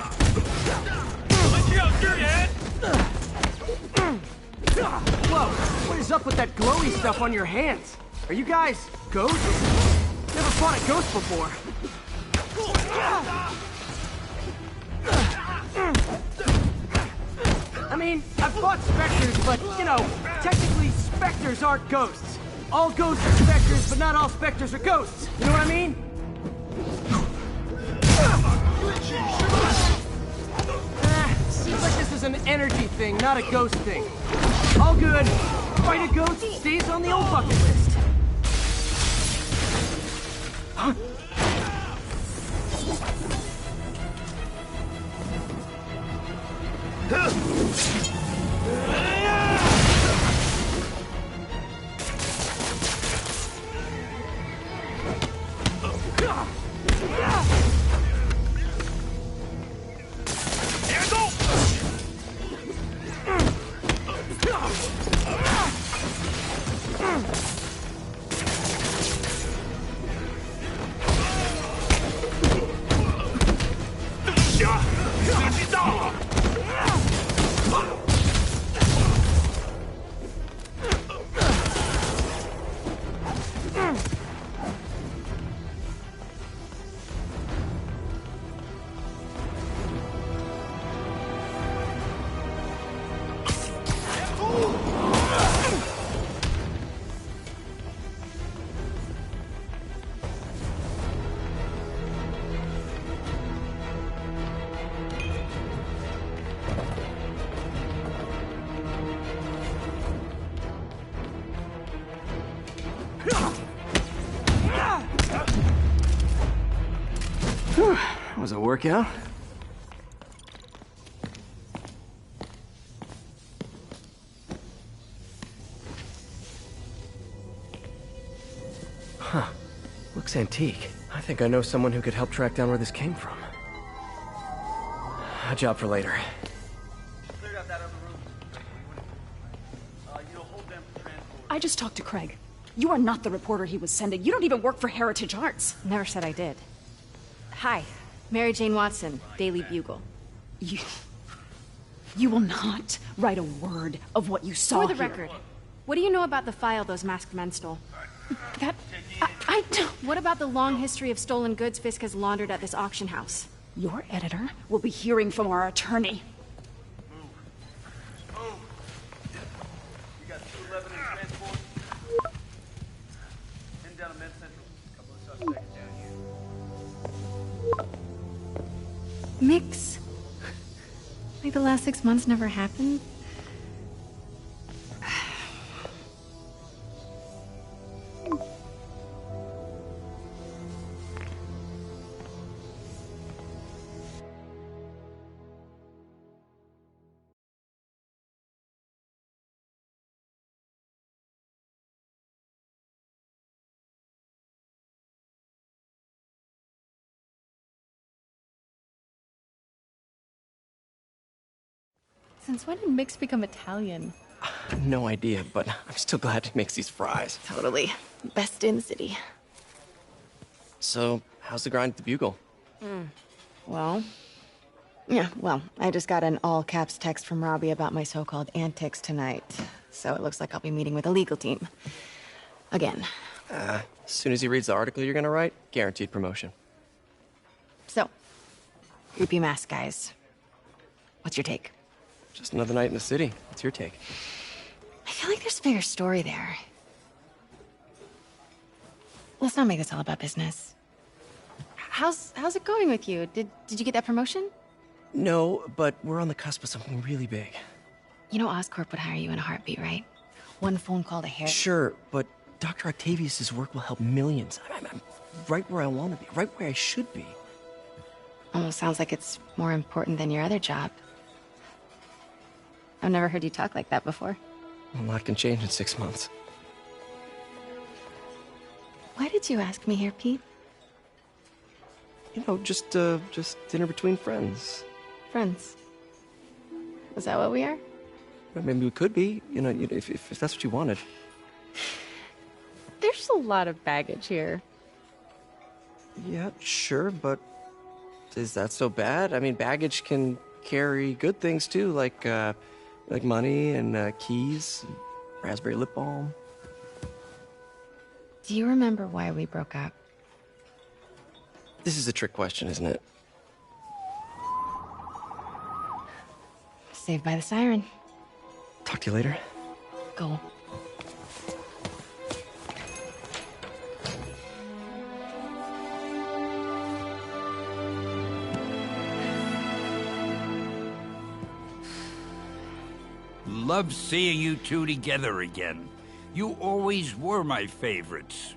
Whoa, what is up with that glowy stuff on your hands? Are you guys ghosts? Never fought a ghost before. I mean, I've fought specters, but, you know, technically specters aren't ghosts. All ghosts are specters, but not all specters are ghosts. You know what I mean? Seems like this is an energy thing, not a ghost thing. All good. Fight a ghost stays on the old bucket list. Huh? Whew, that was a workout. Huh. Looks antique. I think I know someone who could help track down where this came from. A job for later. I just talked to Craig. You are not the reporter he was sending. You don't even work for Heritage Arts. Never said I did. Hi, Mary Jane Watson, Daily Bugle. You will not write a word of what you saw For the here. record, what do you know about the file those masked men stole? I don't... What about the long history of stolen goods Fisk has laundered at this auction house? Your editor will be hearing from our attorney. We got 211 in transport. Heading down to Men's Central. A couple of suspects down here. Mix? Like the last 6 months never happened? Since when did Mix become Italian? No idea, but I'm still glad he makes these fries. Totally. Best in the city. So, how's the grind at the Bugle? Well, I just got an all-caps text from Robbie about my so-called antics tonight. So it looks like I'll be meeting with the legal team. Again. As soon as he reads the article you're gonna write, guaranteed promotion. So, creepy mask guys. What's your take? Just another night in the city. What's your take? I feel like there's a bigger story there. Let's not make this all about business. How's it going with you? Did you get that promotion? No, but we're on the cusp of something really big. You know Oscorp would hire you in a heartbeat, right? One phone call to Harry. Sure, but Dr. Octavius's work will help millions. I'm right where I want to be, right where I should be. Almost sounds like it's more important than your other job. I've never heard you talk like that before. A lot can change in 6 months. Why did you ask me here, Pete? You know, just dinner between friends. Friends. Is that what we are? Well, maybe we could be, you know, if that's what you wanted. There's a lot of baggage here. Yeah, sure, but is that so bad? I mean, baggage can carry good things too, like money and keys, and raspberry lip balm. Do you remember why we broke up? This is a trick question, isn't it? Saved by the siren. Talk to you later. Go. Love seeing you two together again. You always were my favorites.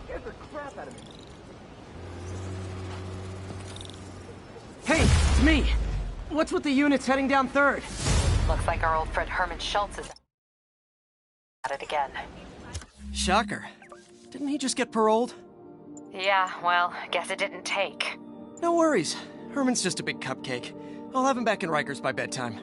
Get the crap out of me. Hey, it's me. What's with the units heading down 3rd? Looks like our old friend Herman Schultz is at it again. Shocker. Didn't he just get paroled? Yeah, well, guess it didn't take. No worries. Herman's just a big cupcake. I'll have him back in Rikers by bedtime.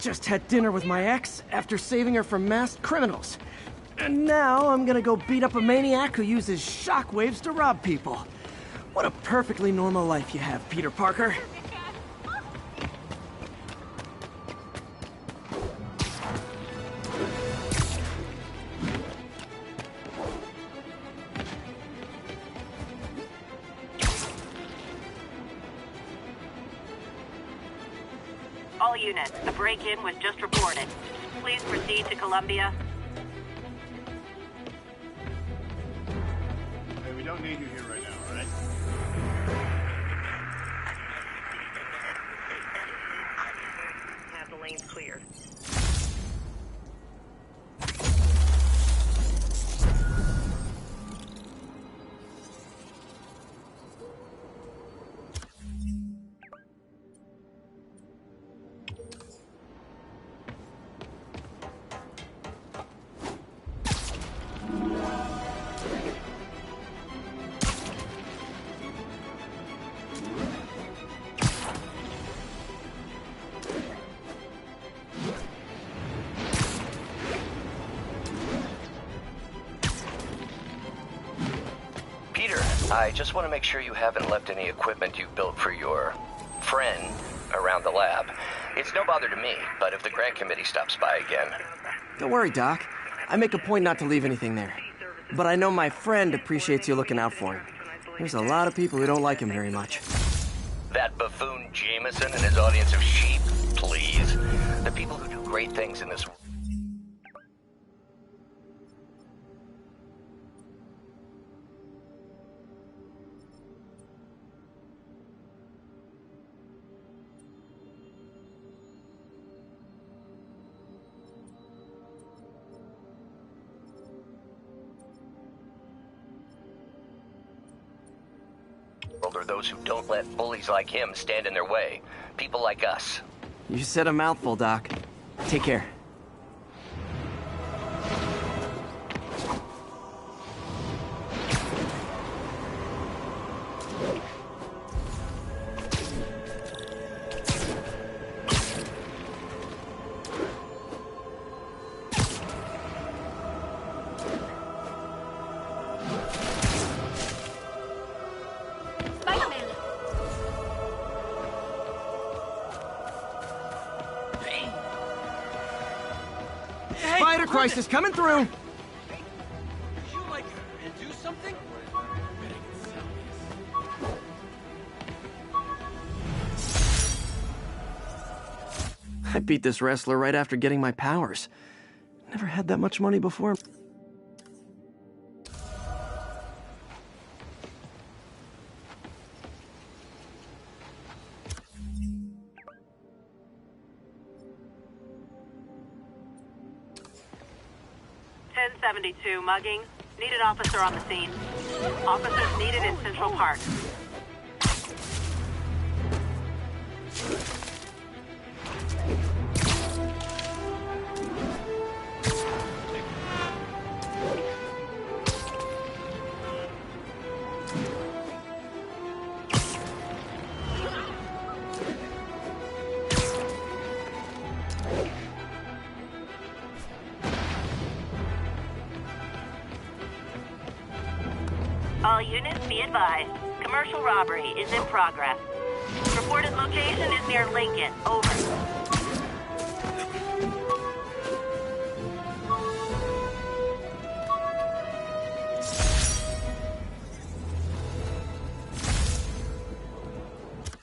just had dinner with my ex after saving her from masked criminals. And now I'm gonna go beat up a maniac who uses shockwaves to rob people. What a perfectly normal life you have, Peter Parker. All units, a break-in was just reported. Please proceed to Columbia. Hey, we don't need you here right now, all right? Have the lanes cleared. I just want to make sure you haven't left any equipment you built for your friend around the lab. It's no bother to me, but if the grant committee stops by again... Don't worry, Doc. I make a point not to leave anything there. But I know my friend appreciates you looking out for him. There's a lot of people who don't like him very much. That buffoon Jameson and his audience of sheep? Please. The people who do great things in this world. Are those who don't let bullies like him stand in their way. People like us. You said a mouthful, Doc. Take care. Crisis coming through. Would you like to do something? I beat this wrestler right after getting my powers. Never had that much money before. Mugging. Need an officer on the scene. Officers needed in Central Park. All units be advised. Commercial robbery is in progress. Reported location is near Lincoln. Over.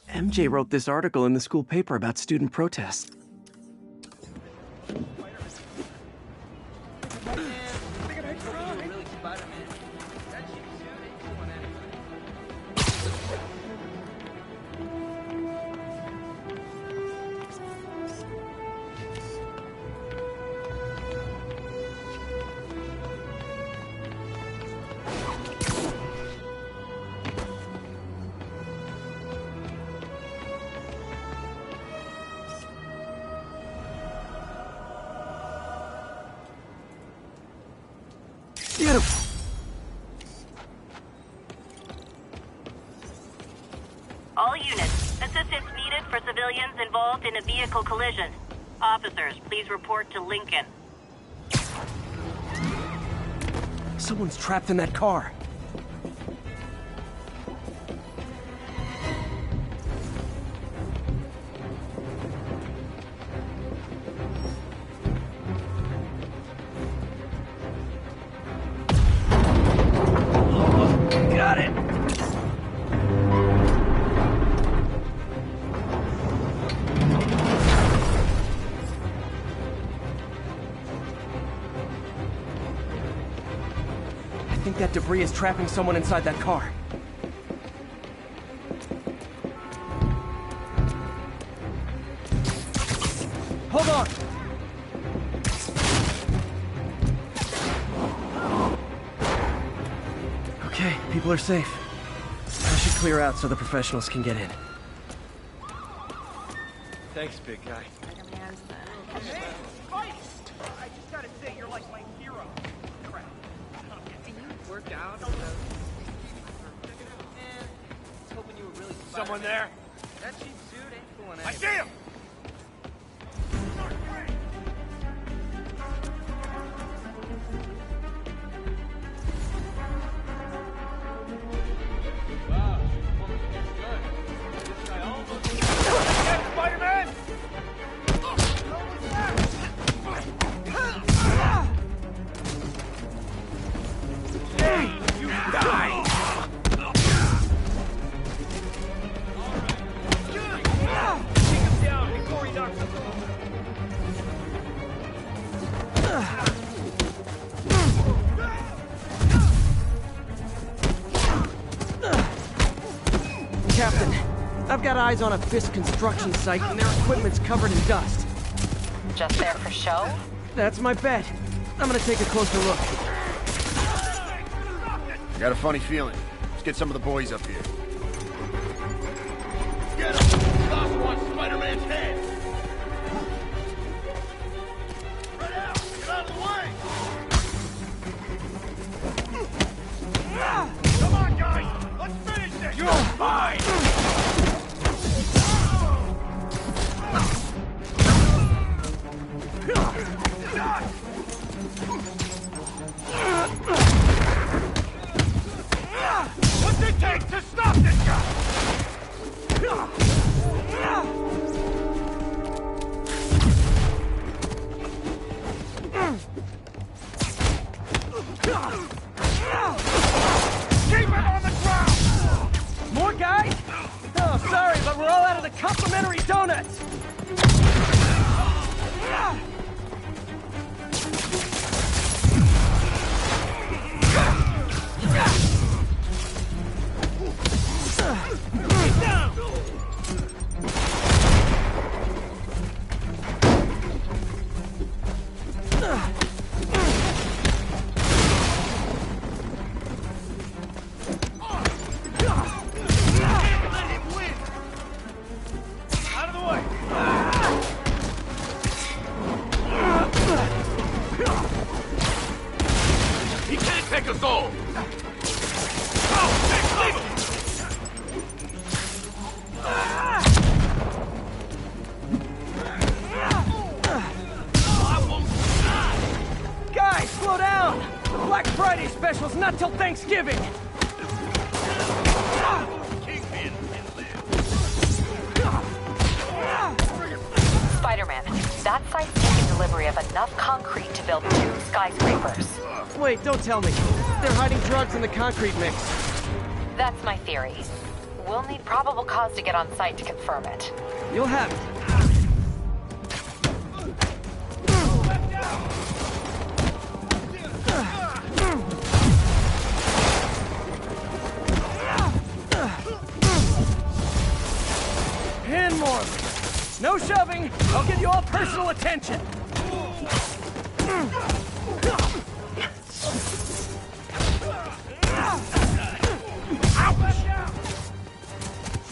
MJ wrote this article in the school paper about student protests. Beautiful. All units, assistance needed for civilians involved in a vehicle collision. Officers, please report to Lincoln. Someone's trapped in that car. Got it! I think that debris is trapping someone inside that car. Hold on! Okay, people are safe. I should clear out so the professionals can get in. Thanks, big guy. Hey, Spidey! I just gotta say, you're like my hero. Crap. Can you work out? Hoping you were really Someone there? That cheap suit ain't fooling I see him! Wow, performance looks good. This guy almost... Get Spider-Man! Hey, you die! Take him down before he knocks us over. Captain, I've got eyes on a Fisk construction site and their equipment's covered in dust. Just there for show? That's my bet. I'm gonna take a closer look. I got a funny feeling. Let's get some of the boys up here. Get him! Boss wants Spider-Man's head! Spread out! Get out of the way! Come on, guys! Let's finish this! You're fine! What's it take to stop this guy? Keep him on the ground! More guys? Oh, sorry, but we're all out of the complimentary donuts! Out of the way! He can't take us all! Oh, Nick, leave him! Guys, slow down! The Black Friday special's not till Thanksgiving! Spider-Man, that site's taking delivery of enough concrete to build 2 skyscrapers. Wait, don't tell me. They're hiding drugs in the concrete mix. That's my theory. We'll need probable cause to get on site to confirm it. You'll have it. And more. No shoving. I'll give you all personal attention.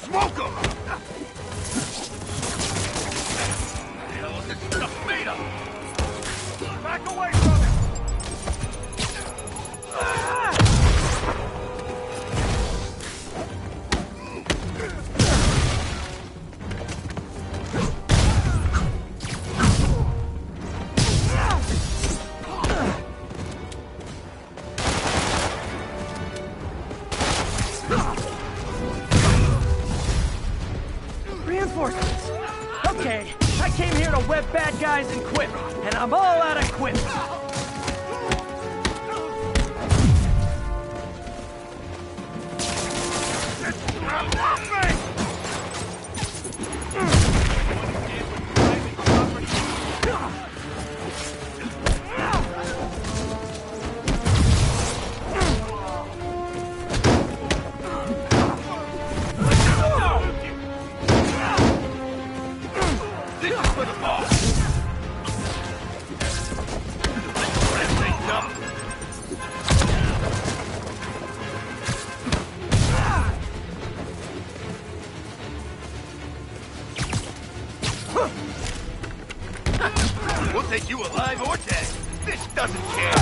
Smoke him! What the hell is this stuff made of? Back away from it! reinforcements. Okay, I came here to web bad guys and quit, and I'm all out of quip. We'll take you alive or dead. This doesn't care.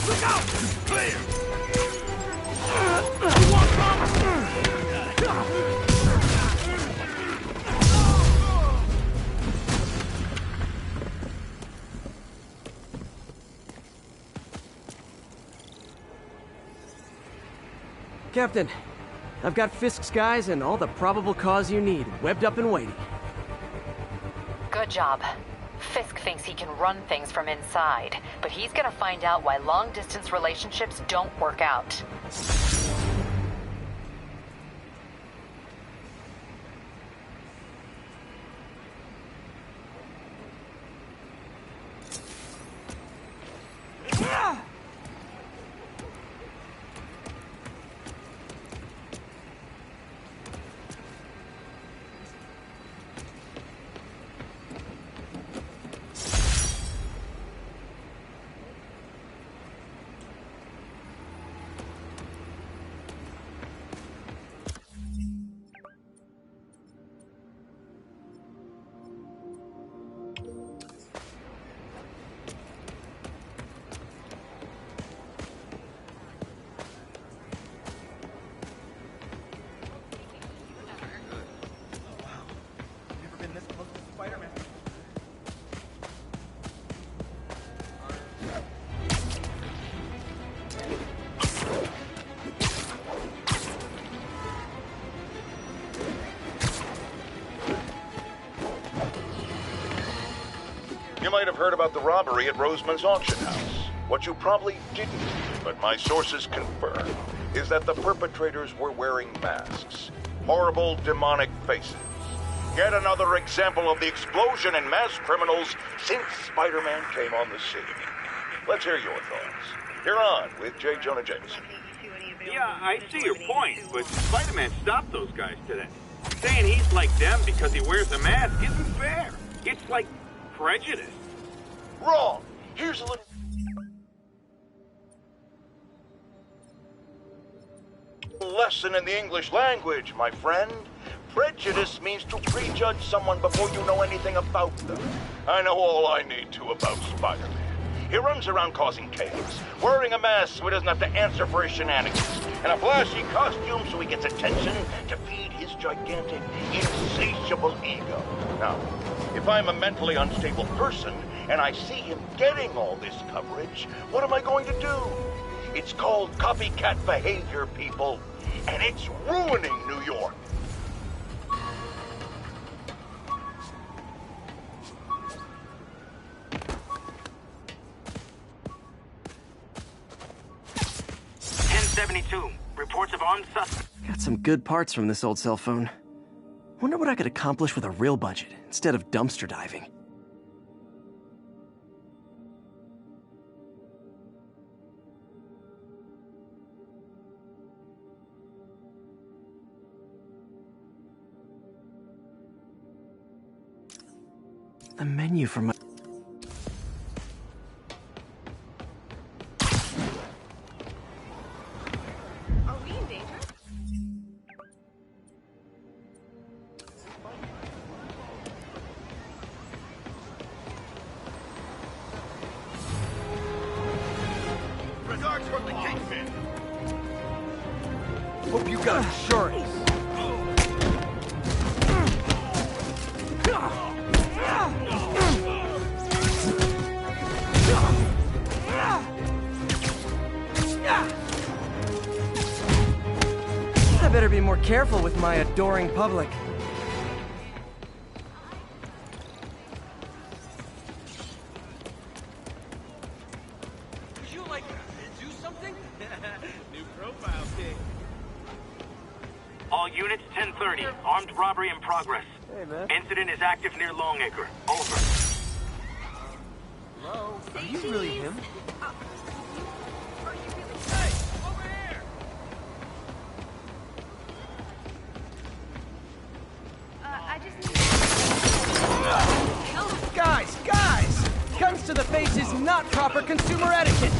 Look out! Clear! You want Captain, I've got Fisk's guys and all the probable cause you need, webbed up and waiting. Good job. Fisk thinks he can run things from inside, but he's gonna find out why long-distance relationships don't work out. You might have heard about the robbery at Roseman's auction house. What you probably didn't, but my sources confirm, is that the perpetrators were wearing masks. Horrible, demonic faces. Yet another example of the explosion in mass criminals since Spider-Man came on the scene. Let's hear your thoughts. You're on with J. Jonah Jameson. Yeah, I see your point, but Spider-Man stopped those guys today. Saying he's like them because he wears a mask isn't fair. It's like prejudice. Wrong. Here's a little lesson in the English language, my friend. Prejudice means to prejudge someone before you know anything about them. I know all I need to about Spider-Man. He runs around causing chaos, wearing a mask so he doesn't have to answer for his shenanigans, and a flashy costume so he gets attention to feed his gigantic, insatiable ego. Now, if I'm a mentally unstable person and I see him getting all this coverage, what am I going to do? It's called copycat behavior, people, and it's ruining New York. Reports of armed suspects. Got some good parts from this old cell phone. Wonder what I could accomplish with a real budget instead of dumpster diving. The menu for my... Regards from the Kingpin. Hope you got insurance. be more careful with my adoring public. Would you like to do something? New profile pic. All units, 1030. Armed robbery in progress. Hey, man. Incident is active near Longacre. Over. Hello? Are you really him? Hey, over here! I just need... Guys! Guns to the face is not proper consumer etiquette!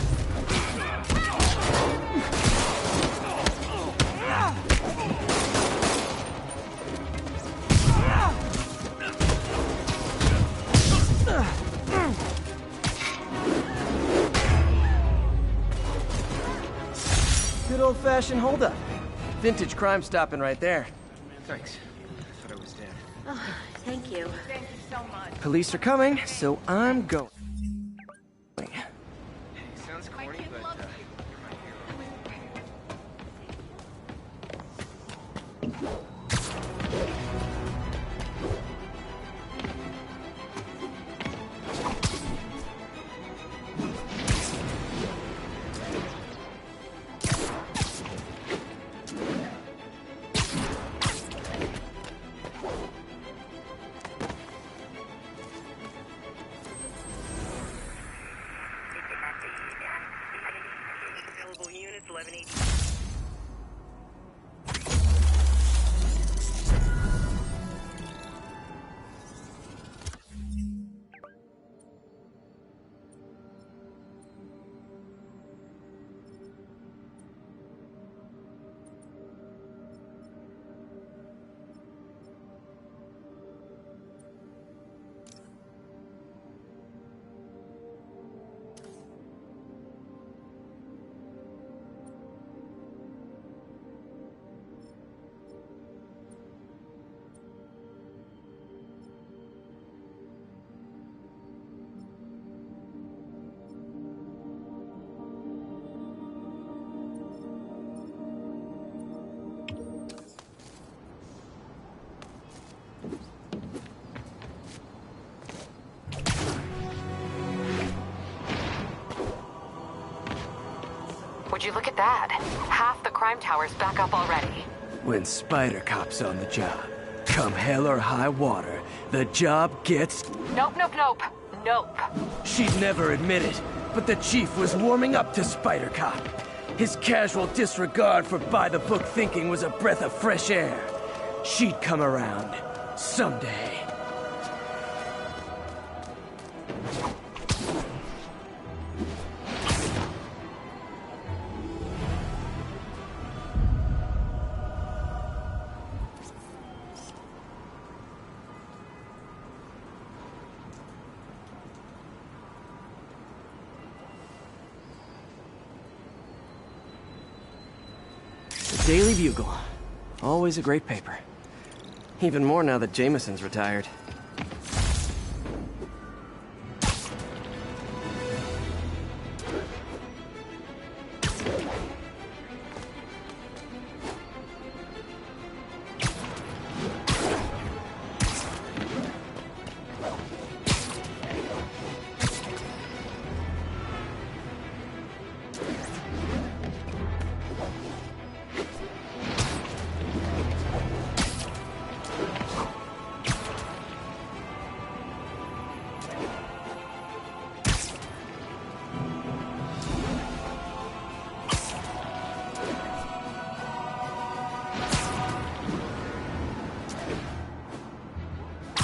Good old-fashioned holdup. Vintage crime stopping right there. Thanks. I thought I was dead. Oh, thank you. Thank you so much. Police are coming, so I'm going. Sounds corny, but you're my hero. Available units 1180. Would you look at that? Half the crime tower's back up already. When Spider Cop's on the job, come hell or high water, the job gets... Nope. She'd never admit it, but the chief was warming up to Spider Cop. His casual disregard for by-the-book thinking was a breath of fresh air. She'd come around. Someday. Daily Bugle. Always a great paper. Even more now that Jameson's retired.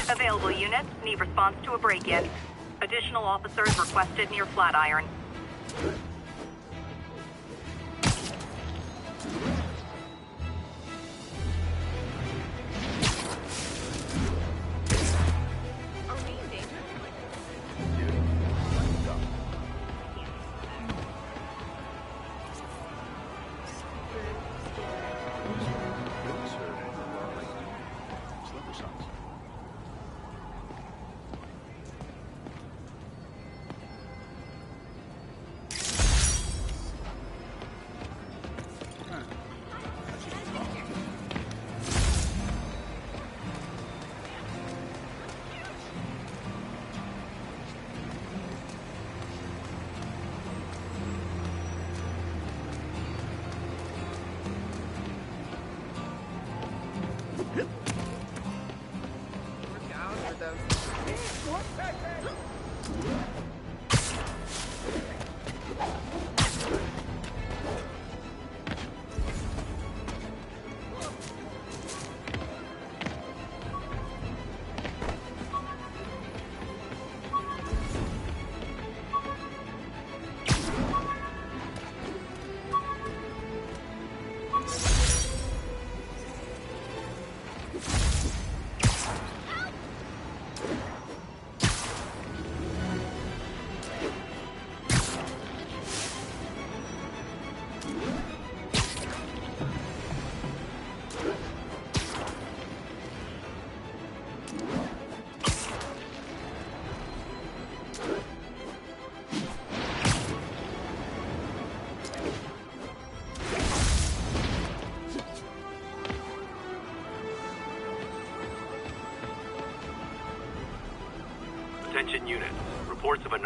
Available units need response to a break-in. Additional officers requested near Flatiron.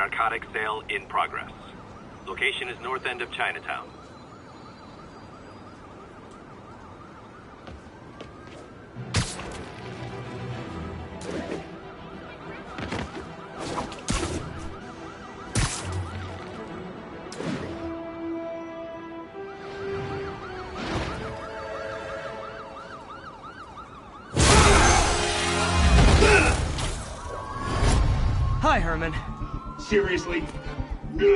Narcotics sale in progress. Location is north end of Chinatown. Hi, Herman. Seriously? Give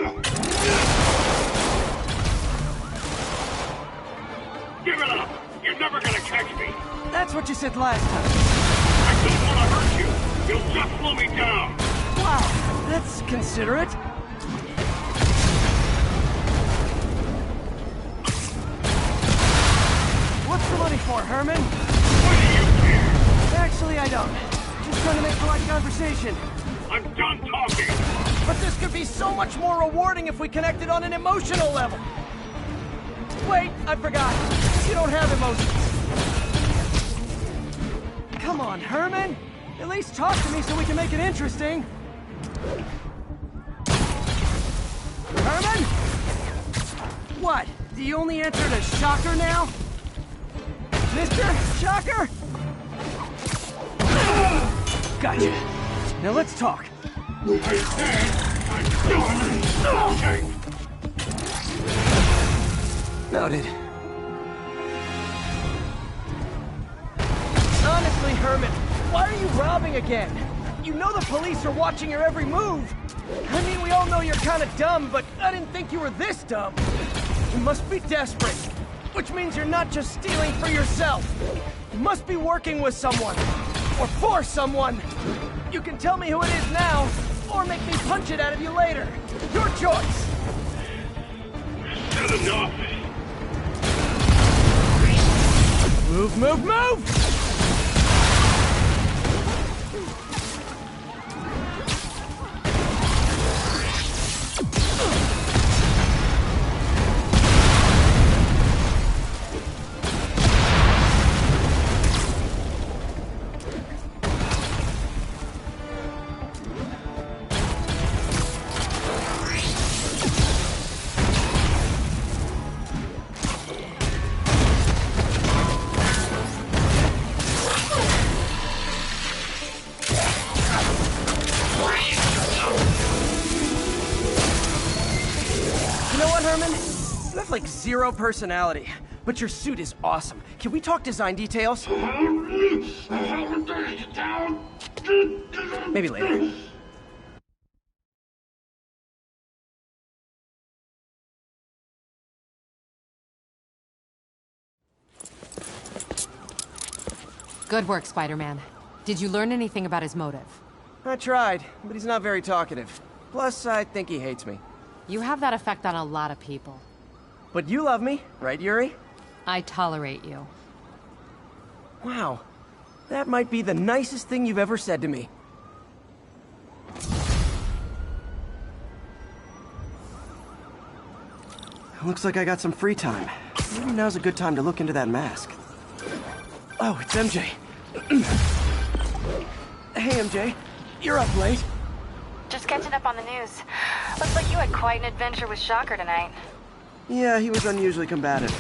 it up! You're never gonna catch me! That's what you said last time. I don't want to hurt you! You'll just slow me down! Wow, that's considerate. What's the money for, Herman? What do you care? Actually, I don't. Just trying to make polite conversation. I'm done talking! But this could be so much more rewarding if we connected on an emotional level. Wait, I forgot. You don't have emotions. Come on, Herman. At least talk to me so we can make it interesting. Herman? What? Do you only answer to Shocker now? Mr. Shocker? Gotcha. Now let's talk. I said I'm done talking! Noted. Honestly, Herman, why are you robbing again? You know the police are watching your every move. I mean, we all know you're kind of dumb, but I didn't think you were this dumb. You must be desperate, which means you're not just stealing for yourself. You must be working with someone, or for someone. You can tell me who it is now, or make me punch it out of you later. Your choice. Good enough! Move, move, move! Like zero personality, but your suit is awesome. Can we talk design details? Maybe later. Good work, Spider-Man. Did you learn anything about his motive? I tried, but he's not very talkative. Plus, I think he hates me. You have that effect on a lot of people. But you love me, right, Yuri? I tolerate you. Wow. That might be the nicest thing you've ever said to me. Looks like I got some free time. Maybe now's a good time to look into that mask. Oh, it's MJ. Hey, MJ. You're up late. Just catching up on the news. Looks like you had quite an adventure with Shocker tonight. Yeah, he was unusually combative.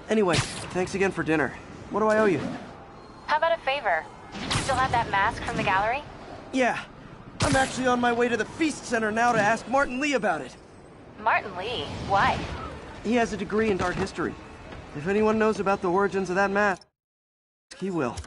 Anyway, thanks again for dinner. What do I owe you? How about a favor? You still have that mask from the gallery? Yeah. I'm actually on my way to the Feast Center now to ask Martin Lee about it. Martin Lee? Why? He has a degree in art history. If anyone knows about the origins of that mask, he will.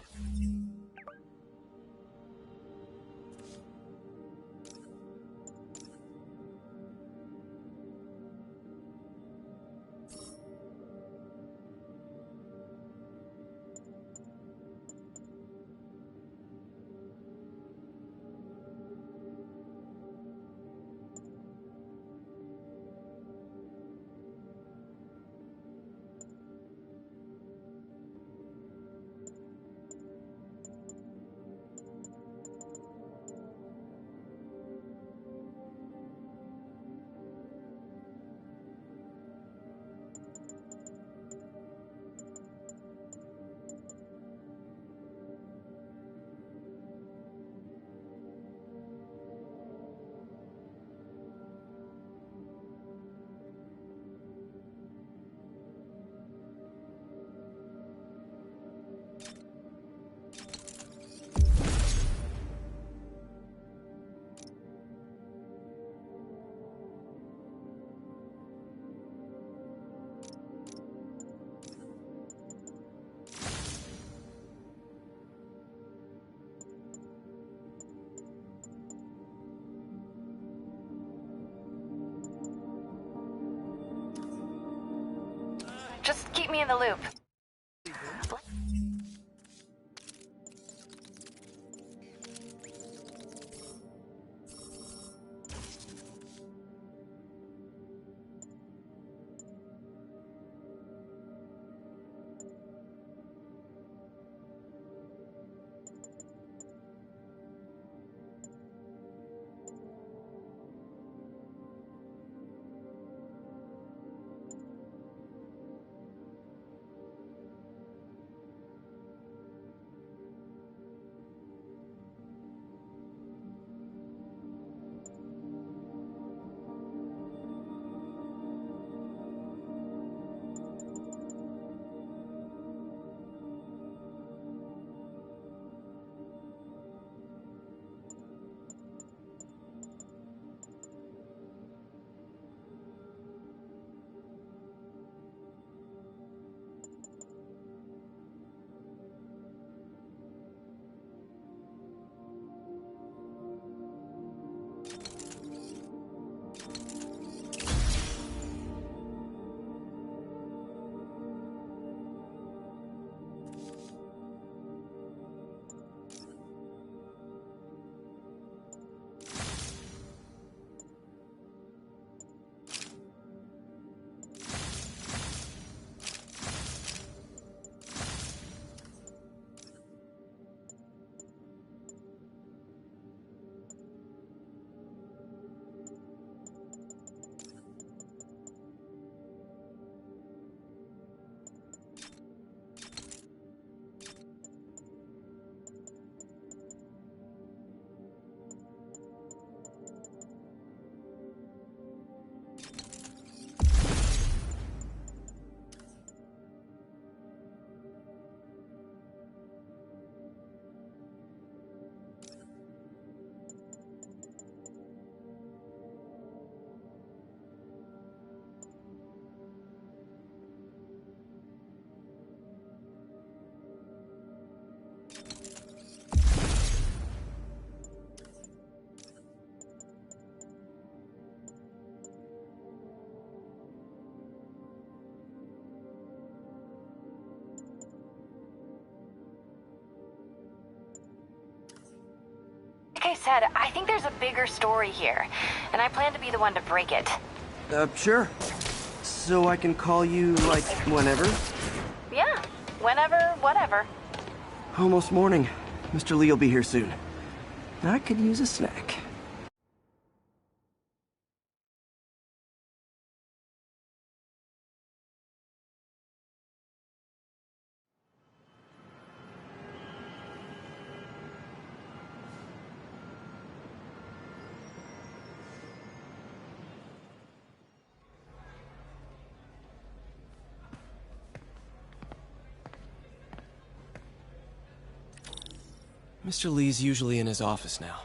Just keep me in the loop. Like I said, I think there's a bigger story here, and I plan to be the one to break it. Sure. So I can call you, like, whenever? Yeah, whenever, whatever. Almost morning. Mr. Lee will be here soon. I could use a snack. Mr. Lee's usually in his office now.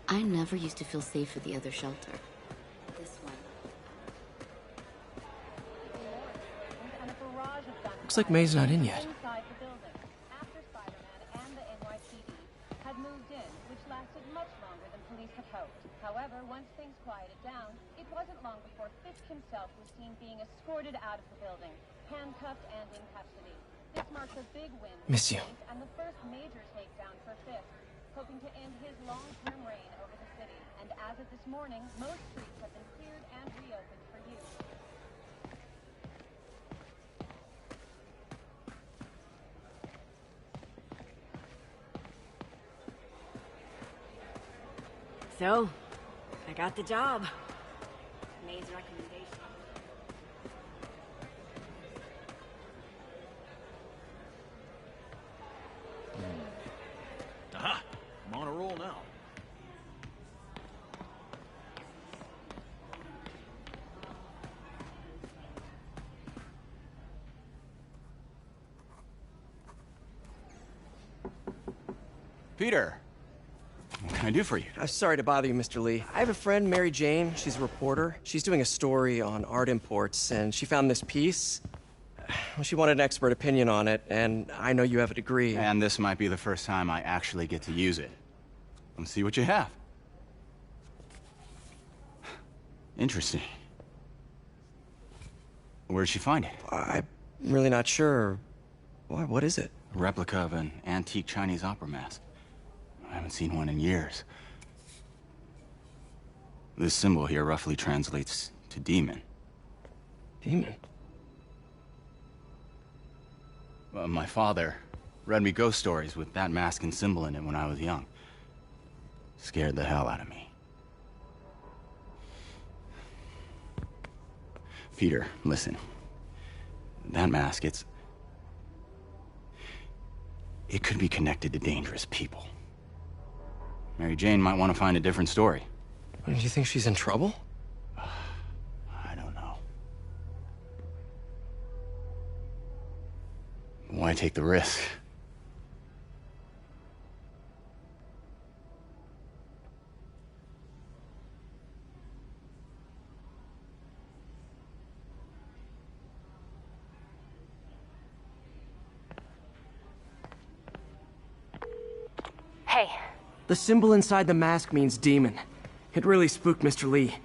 I never used to feel safe at the other shelter. This one. Looks like May's not in yet. After Spider-Man and the NYPD had moved in, which lasted much longer than police had hoped. However, once things quieted down, it wasn't long before Fisk himself was seen being escorted out of the building, handcuffed and in custody. This marks a big win for Miss you. police and the first major takedown for Fisk, hoping to end his long-term reign over the And as of this morning, most streets have been cleared and reopened for use. So, I got the job. May's recommendation. Aha! I'm on a roll now. Peter, what can I do for you? I'm sorry to bother you, Mr. Lee. I have a friend, Mary Jane. She's a reporter. She's doing a story on art imports, and she found this piece. Well, she wanted an expert opinion on it, and I know you have a degree. And this might be the first time I actually get to use it. Let's see what you have. Interesting. Where did she find it? I'm really not sure. Why, what is it? A replica of an antique Chinese opera mask. I haven't seen one in years. This symbol here roughly translates to demon. Demon? My father read me ghost stories with that mask and symbol in it when I was young. Scared the hell out of me. Peter, listen. That mask, it could be connected to dangerous people. Mary Jane might want to find a different story. Do you think she's in trouble? I don't know. Why take the risk? Hey. The symbol inside the mask means demon. It really spooked Mr. Lee.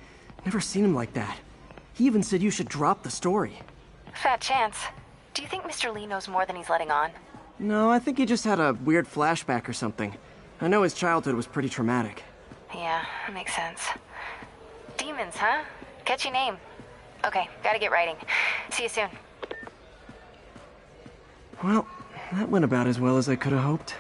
Never seen him like that. He even said you should drop the story. Fat chance. Do you think Mr. Lee knows more than he's letting on? No, I think he just had a weird flashback or something. I know his childhood was pretty traumatic. Yeah, that makes sense. Demons, huh? Catchy name. Okay, gotta get writing. See you soon. Well, that went about as well as I could have hoped.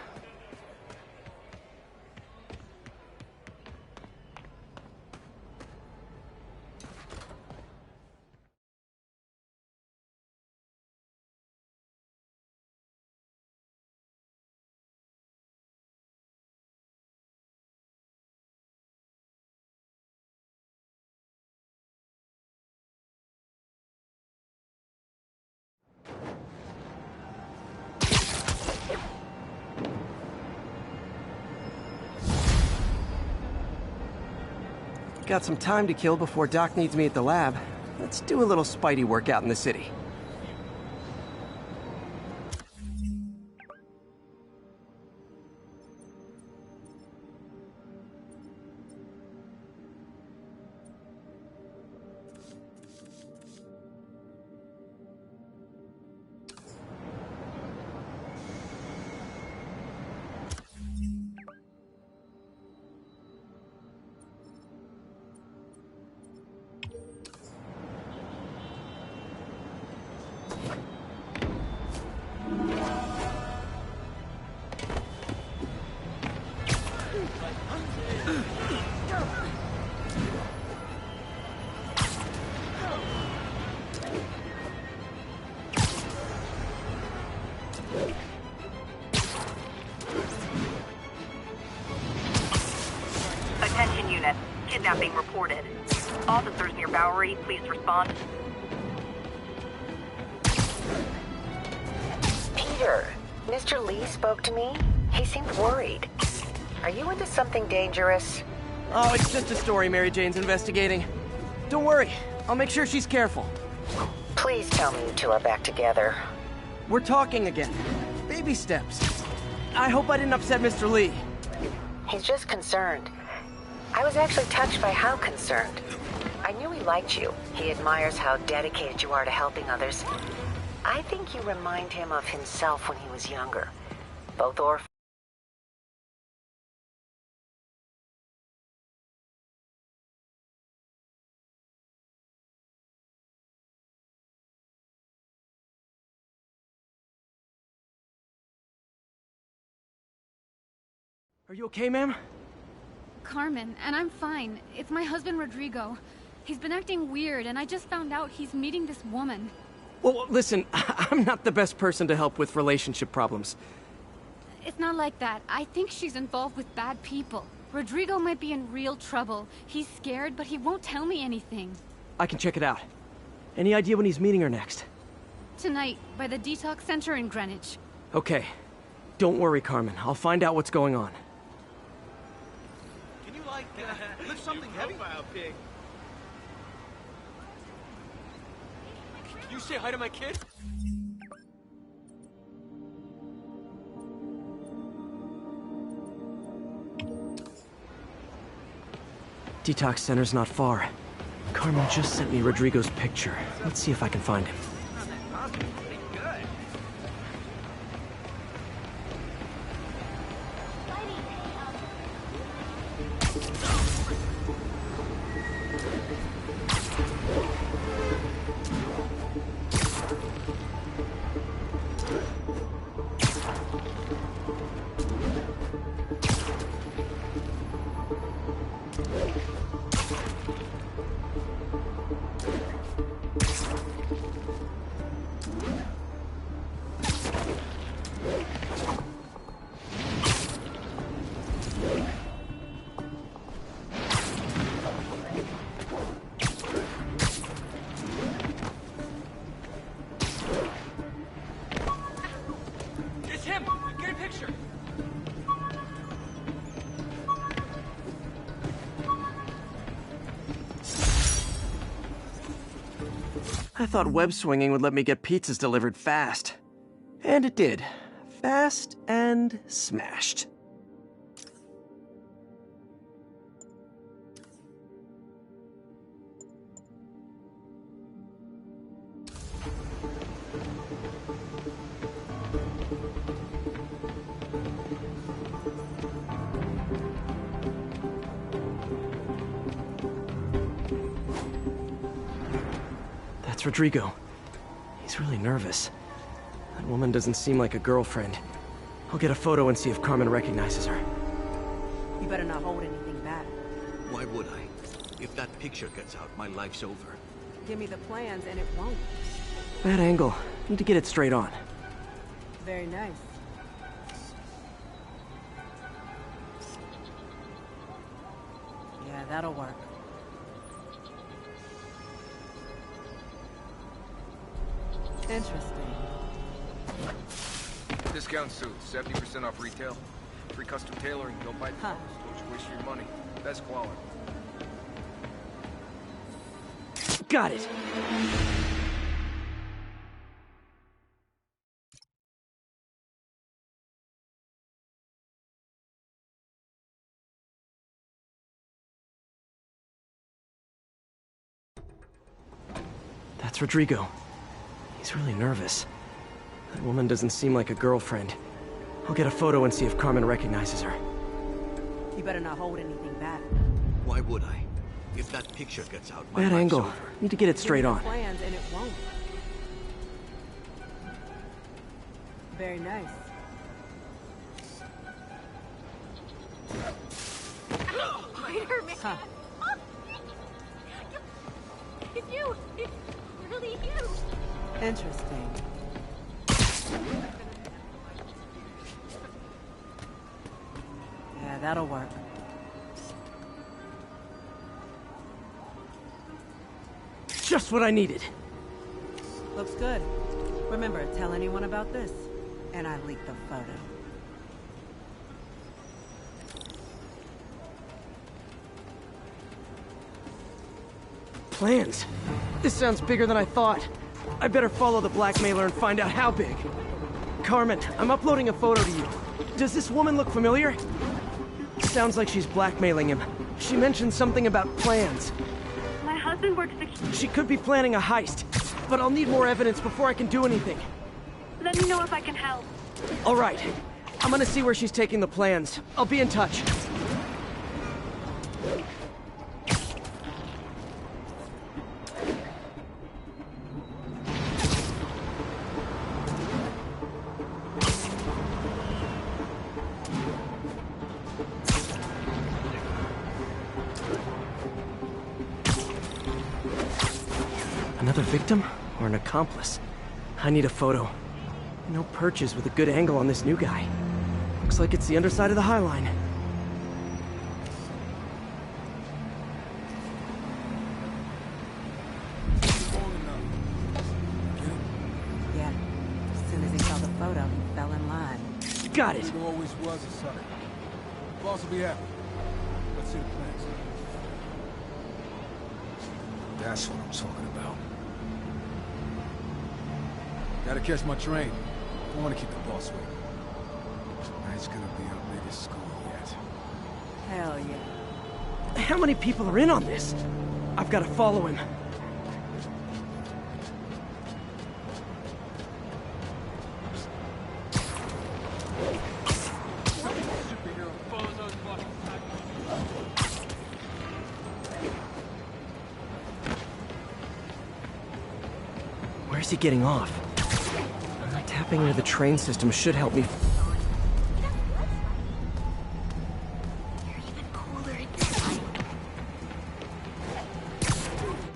Got some time to kill before Doc needs me at the lab. Let's do a little Spidey work out in the city. Attention unit. Kidnapping reported. Officers near Bowery, please respond. Peter, Mr. Lee spoke to me. He seemed worried. Are you into something dangerous? Oh, it's just a story Mary Jane's investigating. Don't worry, I'll make sure she's careful. Please tell me you two are back together. We're talking again. Baby steps. I hope I didn't upset Mr. Lee. He's just concerned. I was actually touched by how concerned. I knew he liked you. He admires how dedicated you are to helping others. I think you remind him of himself when he was younger. Both orphans. Are you okay, ma'am? Carmen, and I'm fine. It's my husband, Rodrigo. He's been acting weird, and I just found out he's meeting this woman. Well, listen, I'm not the best person to help with relationship problems. It's not like that. I think she's involved with bad people. Rodrigo might be in real trouble. He's scared, but he won't tell me anything. I can check it out. Any idea when he's meeting her next? Tonight, by the detox center in Greenwich. Okay. Don't worry, Carmen. I'll find out what's going on. Can you, like, lift something heavy? Pig. Can you say hi to my kid? Detox center's not far. Carmen just sent me Rodrigo's picture. Let's see if I can find him. I thought web swinging would let me get pizzas delivered fast. And it did. Fast and smashed. That's Rodrigo. He's really nervous. That woman doesn't seem like a girlfriend. I'll get a photo and see if Carmen recognizes her. You better not hold anything back. Why would I? If that picture gets out, my life's over. Give me the plans and it won't. Bad angle. Need to get it straight on. Very nice. Yeah, that'll work. Interesting. Discount suits, 70% off retail. Free custom tailoring, don't buy clothes. Don't you waste your money. Best quality. Got it! That's Rodrigo. He's really nervous. That woman doesn't seem like a girlfriend. I'll get a photo and see if Carmen recognizes her. You better not hold anything back. Why would I? If that picture gets out, my Bad life's angle. over. Need to get it straight on. Plans and it won't. Very nice. Spider-Man! Huh. It's you! It's really you! Interesting. Yeah, that'll work. Just what I needed. Looks good. Remember, tell anyone about this, and I leak the photo. Plans? This sounds bigger than I thought. I better follow the blackmailer and find out how big. Carmen, I'm uploading a photo to you. Does this woman look familiar? Sounds like she's blackmailing him. She mentioned something about plans. My husband works She could be planning a heist, but I'll need more evidence before I can do anything. Let me know if I can help. All right. I'm gonna see where she's taking the plans. I'll be in touch. Another victim or an accomplice? I need a photo. No perches with a good angle on this new guy. Looks like it's the underside of the High Line. Yeah. As soon as he saw the photo, he fell in line. Got it. He always was a sucker. Boss will be happy. Let's see the plans. That's what I'm talking about. Gotta catch my train. Don't want to keep the boss waiting. Tonight's gonna be our biggest school yet. Hell yeah. How many people are in on this? I've got to follow him. Where's he getting off? Tapping into the train system should help me.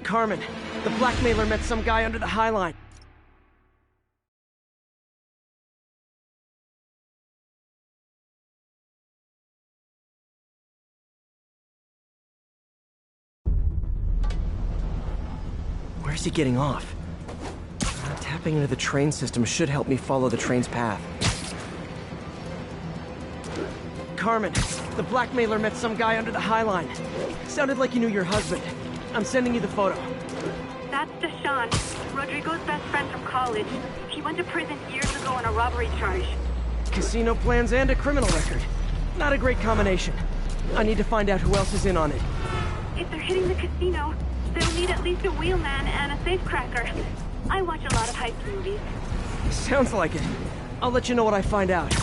Carmen, the blackmailer met some guy under the High Line. Where's he getting off? Tapping into the train system should help me follow the train's path. Carmen, the blackmailer met some guy under the High Line. Sounded like he knew your husband. I'm sending you the photo. That's Deshaun, Rodrigo's best friend from college. He went to prison years ago on a robbery charge. Casino plans and a criminal record. Not a great combination. I need to find out who else is in on it. If they're hitting the casino, they'll need at least a wheelman and a safecracker. I watch a lot of heist movies. Sounds like it. I'll let you know what I find out.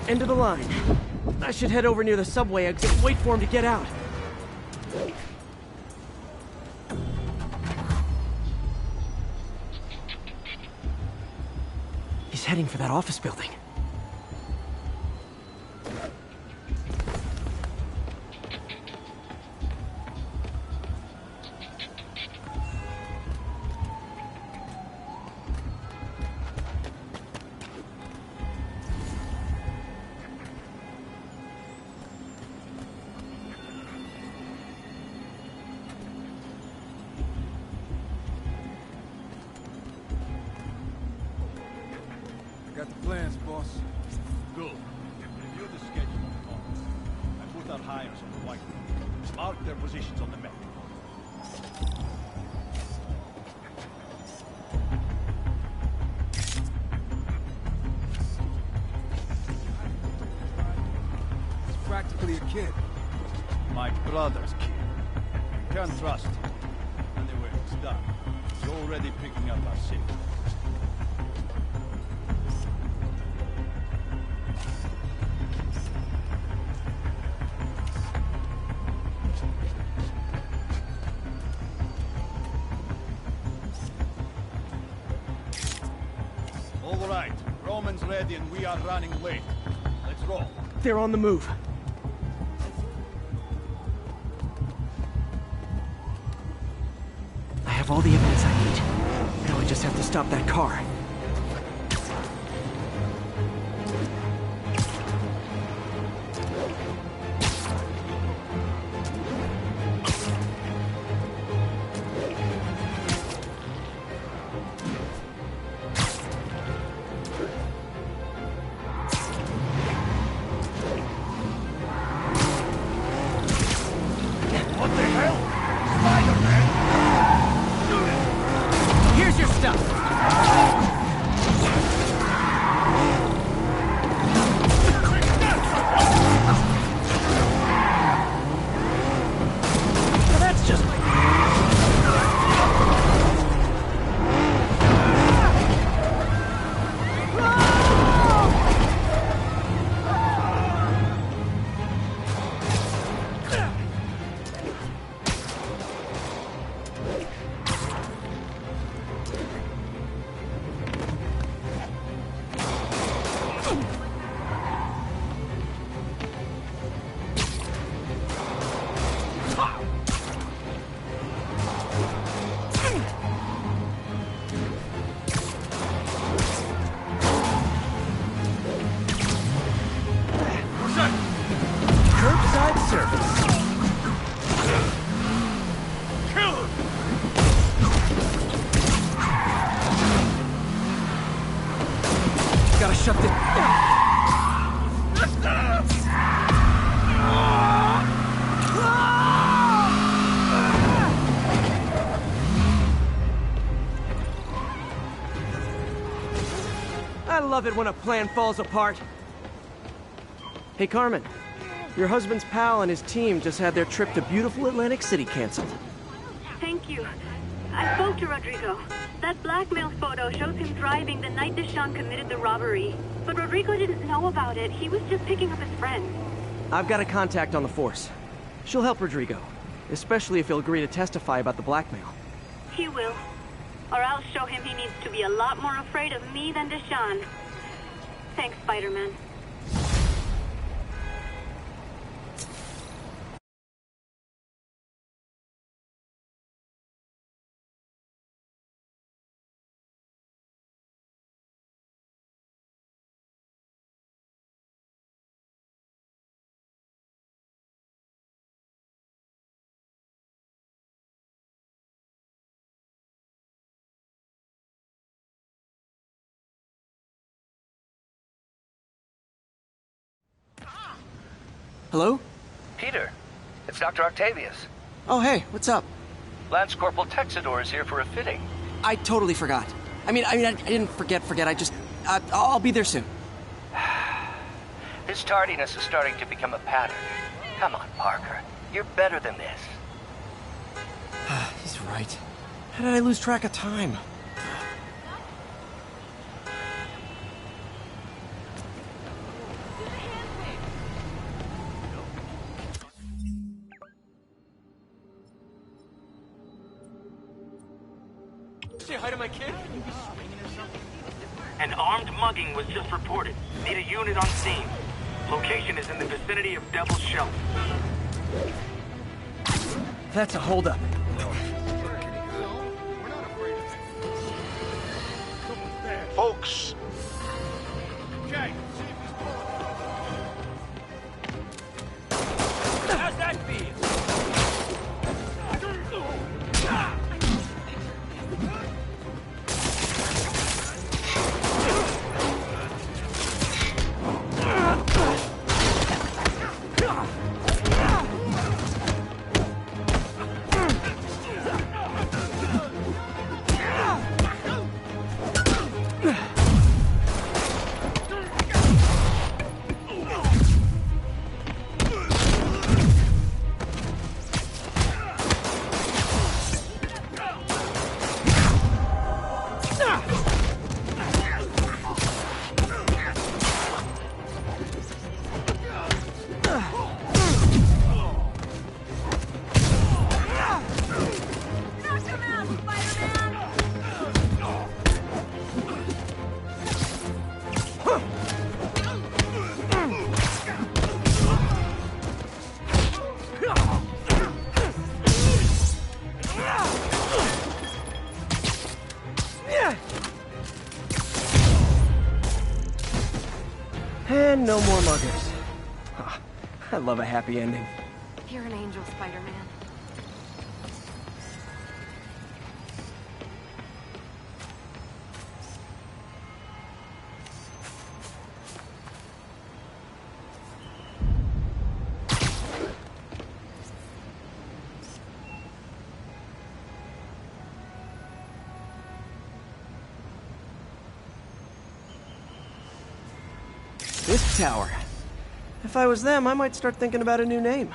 End of the line. I should head over near the subway exit and wait for him to get out. He's heading for that office building. Got the plans, boss. Good. Review the schedule on top. I put our hires on the whiteboard. Mark their positions on the map. He's practically a kid. My brother's kid. You can't trust him. Anyway, it's done. He's already picking up our signal. All right, Roman's ready and we are running late. Let's roll. They're on the move. I have all the evidence I need. Now I just have to stop that car. What the hell? Spider-Man? Here's your stuff. Now that's just like... chucked it. I love it when a plan falls apart. Hey, Carmen. Your husband's pal and his team just had their trip to beautiful Atlantic City canceled. Thank you. I spoke to Rodrigo. That blackmail photo shows him driving the night Deshawn committed the robbery. But Rodrigo didn't know about it. He was just picking up his friend. I've got a contact on the force. She'll help Rodrigo, especially if he'll agree to testify about the blackmail. He will. Or I'll show him he needs to be a lot more afraid of me than Deshawn. Thanks, Spider-Man. Hello? Peter, it's Dr. Octavius. Oh, hey, what's up? Lance Corporal Texador is here for a fitting. I totally forgot. I didn't forget. I'll be there soon. His tardiness is starting to become a pattern. Come on, Parker. You're better than this. He's right. How did I lose track of time? Say hi to my kid. An armed mugging was just reported. Need a unit on scene. Location is in the vicinity of Devil's Shelf. That's a holdup. Folks. Okay. How's that feel? And no more muggers. I love a happy ending. You're an angel, Spider-Man. This tower. If I was them, I might start thinking about a new name.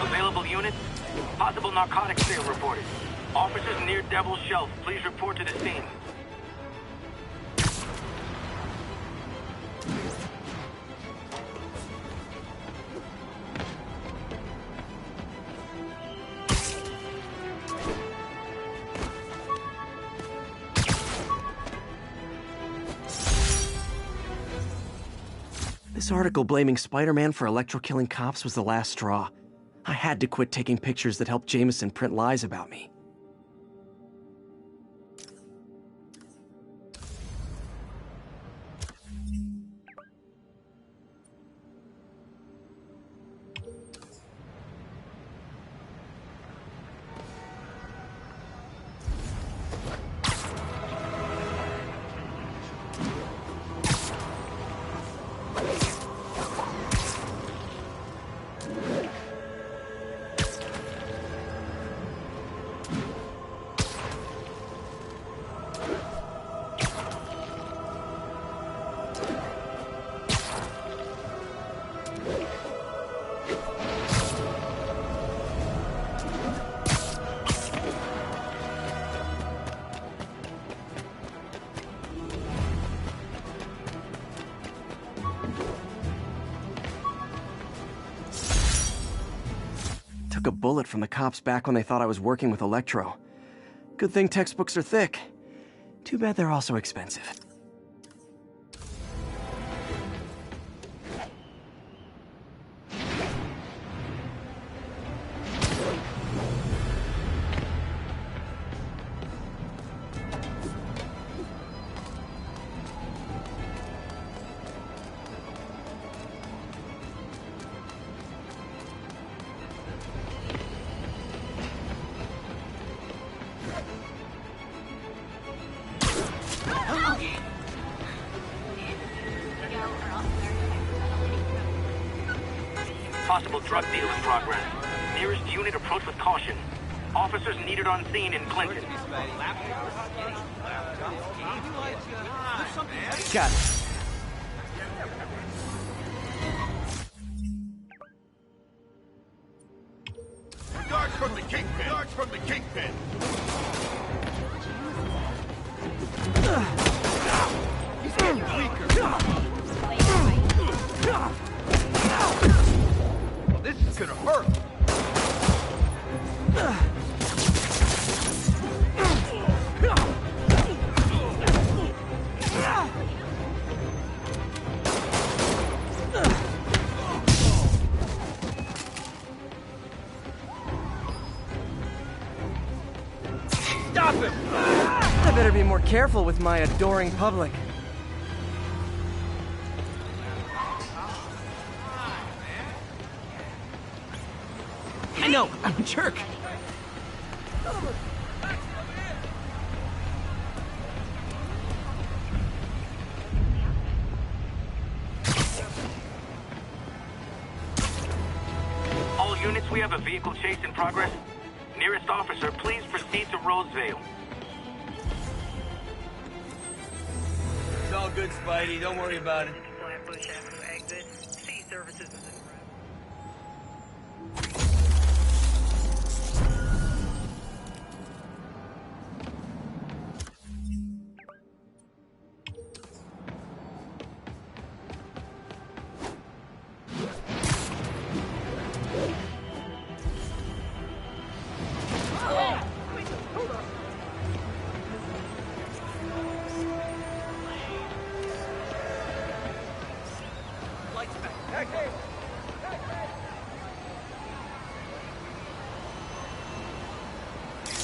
Available unit? Possible narcotics sale reported. Officers near Devil's Shelf, please report to the scene. This article blaming Spider-Man for electro-killing cops was the last straw. I had to quit taking pictures that helped Jameson print lies about me. Took a bullet from the cops back when they thought I was working with Electro. Good thing textbooks are thick. Too bad they're also expensive. Possible drug deal in progress. Nearest unit approach with caution. Officers needed on scene in Clinton. Got it. Guards from the Kingpin! Guards from the Kingpin! He's getting weaker! This is gonna hurt! Stop him! I better be more careful with my adoring public. I know, I'm a jerk. All units, we have a vehicle chase in progress. Nearest officer, please proceed to Rosevale. It's all good, Spidey. Don't worry about it.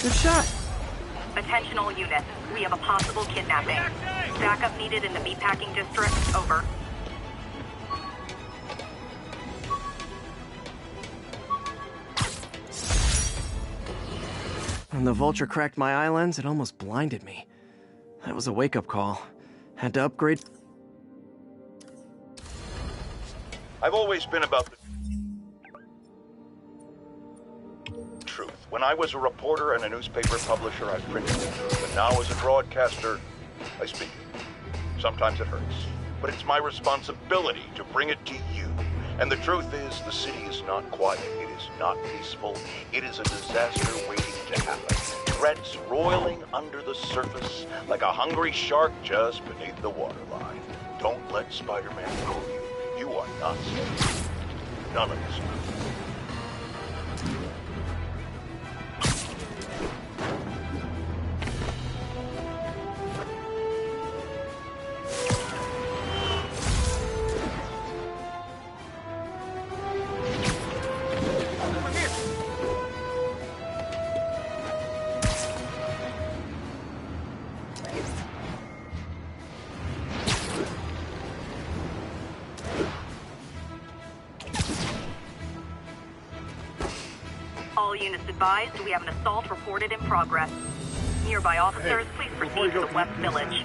Good shot. Attention all units. We have a possible kidnapping. Backup needed in the meatpacking district. Over. When the vulture cracked my eye lens, it almost blinded me. That was a wake-up call. Had to upgrade. I've always been about the truth. When I was a reporter and a newspaper publisher, I printed the truth. And now as a broadcaster, I speak it. Sometimes it hurts. But it's my responsibility to bring it to you. And the truth is, the city is not quiet. It is not peaceful. It is a disaster waiting to happen. Threats roiling under the surface like a hungry shark just beneath the waterline. Don't let Spider-Man fool you. You are not safe. None of us are. All units advised, we have an assault reported in progress. Nearby officers, please proceed to the West Village.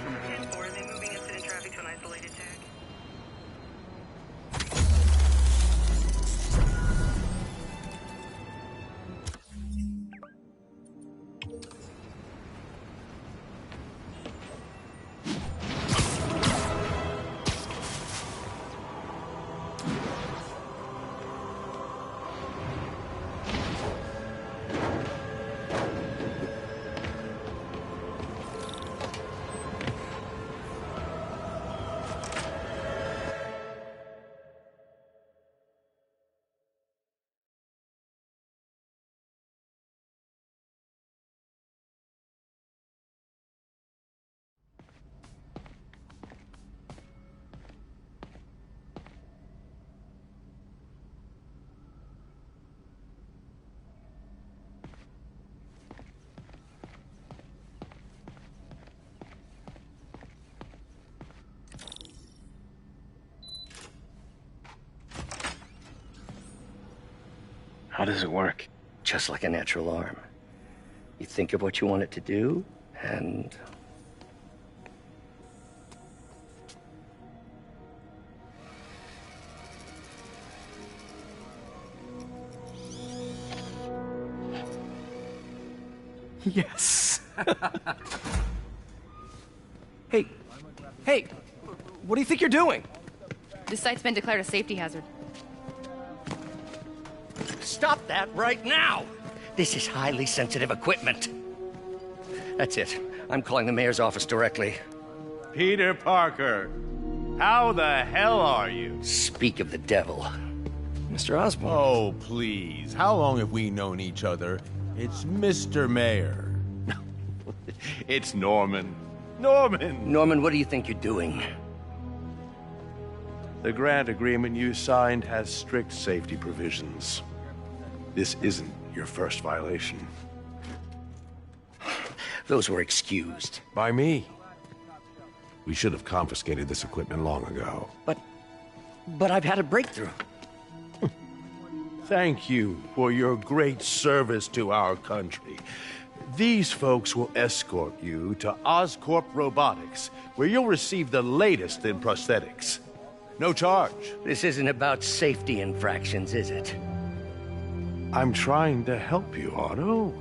How does it work? Just like a natural arm. You think of what you want it to do, and... Yes. Hey, what do you think you're doing? This site's been declared a safety hazard. Stop that right now! This is highly sensitive equipment. That's it. I'm calling the mayor's office directly. Peter Parker, how the hell are you? Speak of the devil. Mr. Osborn. Oh, please. How long have we known each other? It's Mr. Mayor. It's Norman. Norman, what do you think you're doing? The grant agreement you signed has strict safety provisions. This isn't your first violation. Those were excused. By me. We should have confiscated this equipment long ago. But I've had a breakthrough. Thank you for your great service to our country. These folks will escort you to Oscorp Robotics, where you'll receive the latest in prosthetics. No charge. This isn't about safety infractions, is it? I'm trying to help you, Otto.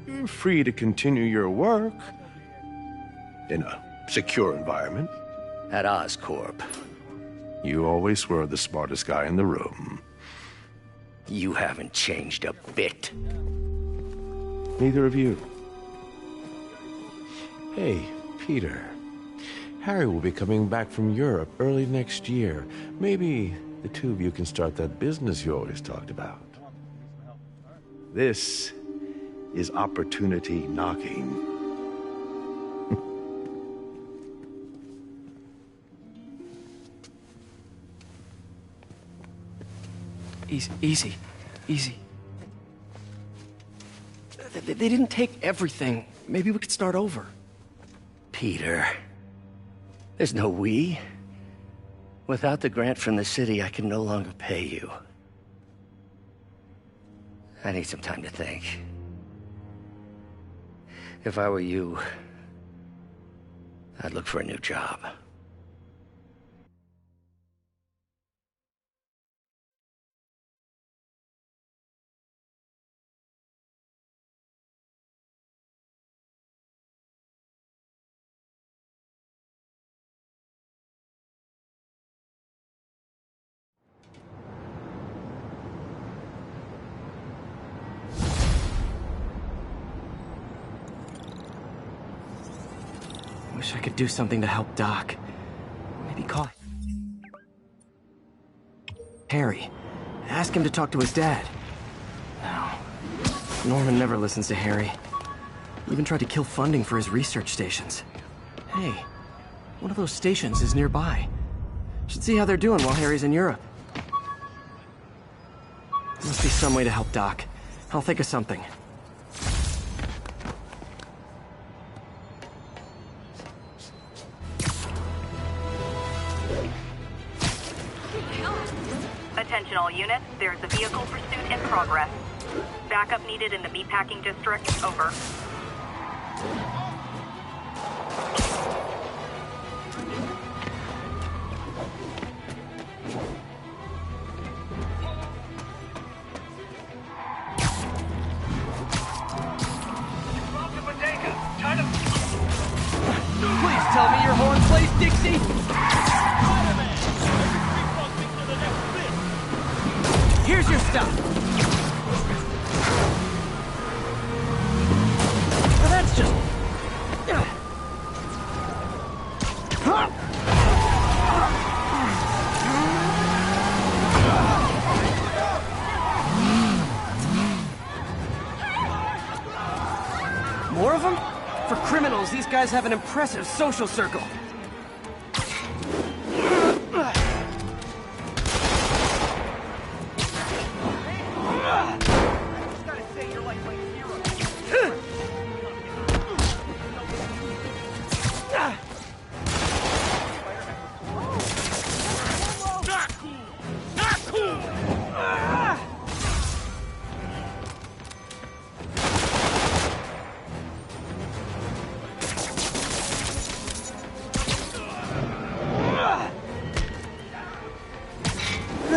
You're free to continue your work in a secure environment. At Oscorp. You always were the smartest guy in the room. You haven't changed a bit. Neither of you. Hey, Peter. Harry will be coming back from Europe early next year. Maybe the two of you can start that business you always talked about. This is opportunity knocking. Easy. They didn't take everything. Maybe we could start over. Peter, there's no we. Without the grant from the city, I can no longer pay you. I need some time to think. If I were you, I'd look for a new job. Wish I could do something to help Doc. Maybe call Harry. Ask him to talk to his dad. No. Norman never listens to Harry. He even tried to kill funding for his research stations. Hey, one of those stations is nearby. Should see how they're doing while Harry's in Europe. There must be some way to help Doc. I'll think of something. Attention all units, there's a vehicle pursuit in progress. Backup needed in the meatpacking district. Over. Please tell me your horn plays Dixie! Here's your stuff! Well, that's just... More of them? For criminals, these guys have an impressive social circle.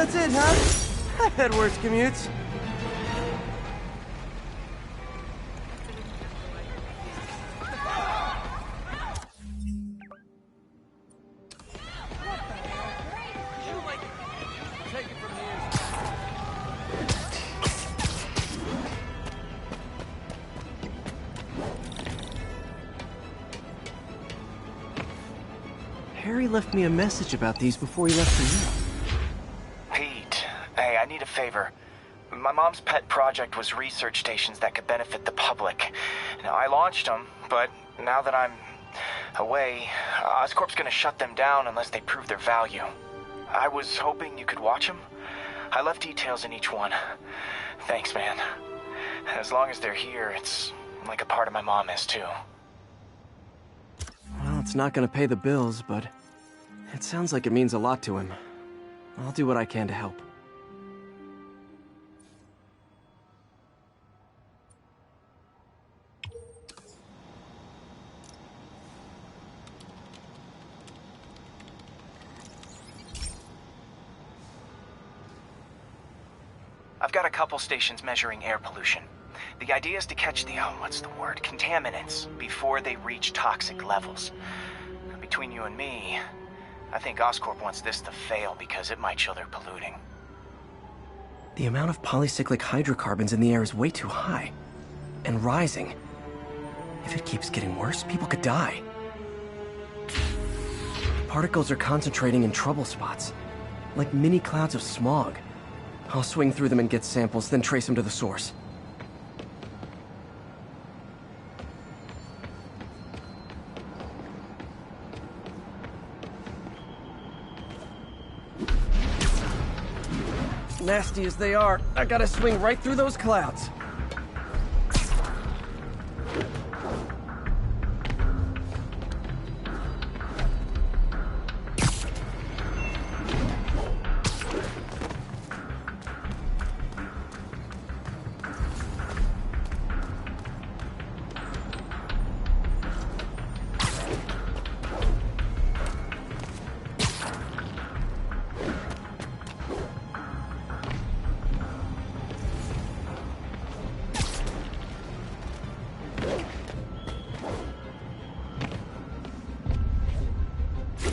That's it, huh? I've had worse commutes. Harry left me a message about these before he left for you. Pete, hey, I need a favor. My mom's pet project was research stations that could benefit the public. Now, I launched them, but now that I'm away, Oscorp's gonna shut them down unless they prove their value. I was hoping you could watch them. I left details in each one. Thanks, man. As long as they're here, it's like a part of my mom is, too. Well, it's not gonna pay the bills, but it sounds like it means a lot to him. I'll do what I can to help. I've got a couple stations measuring air pollution. The idea is to catch the, contaminants before they reach toxic levels. Between you and me, I think Oscorp wants this to fail because it might show they're polluting. The amount of polycyclic hydrocarbons in the air is way too high. And rising. If it keeps getting worse, people could die. Particles are concentrating in trouble spots, like mini clouds of smog. I'll swing through them and get samples, then trace them to the source. Nasty as they are, I gotta swing right through those clouds.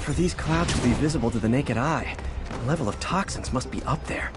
For these clouds to be visible to the naked eye, the level of toxins must be up there.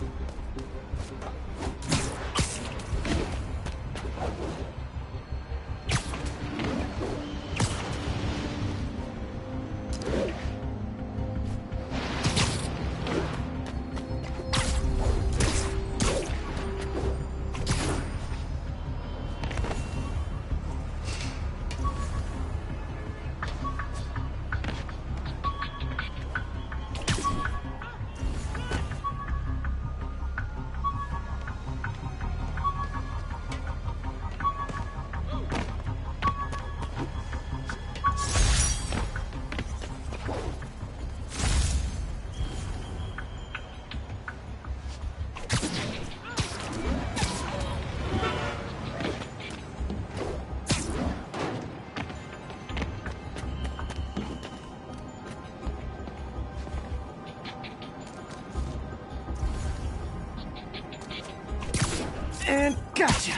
And gotcha!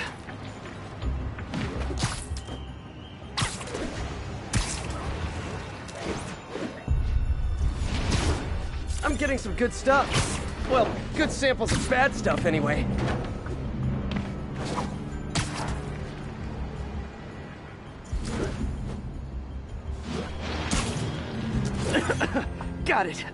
I'm getting some good stuff. Well, good samples of bad stuff anyway. Got it.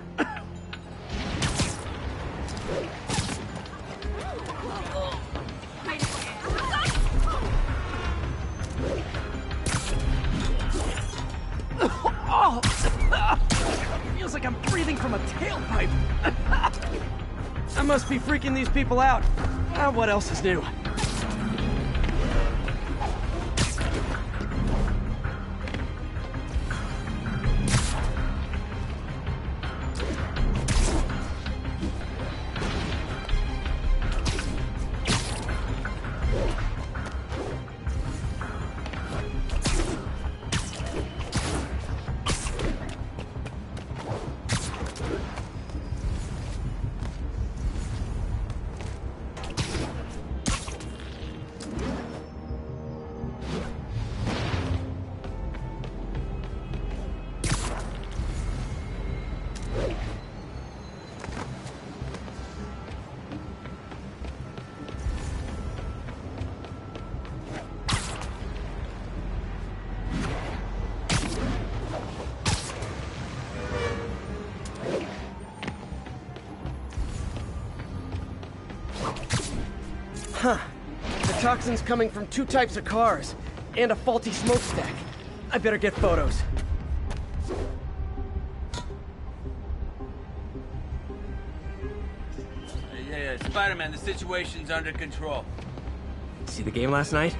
Feels like I'm breathing from a tailpipe. I must be freaking these people out. What else is new? Huh. The toxin's coming from 2 types of cars, and a faulty smokestack. I better get photos. Yeah, Spider-Man, the situation's under control. See the game last night?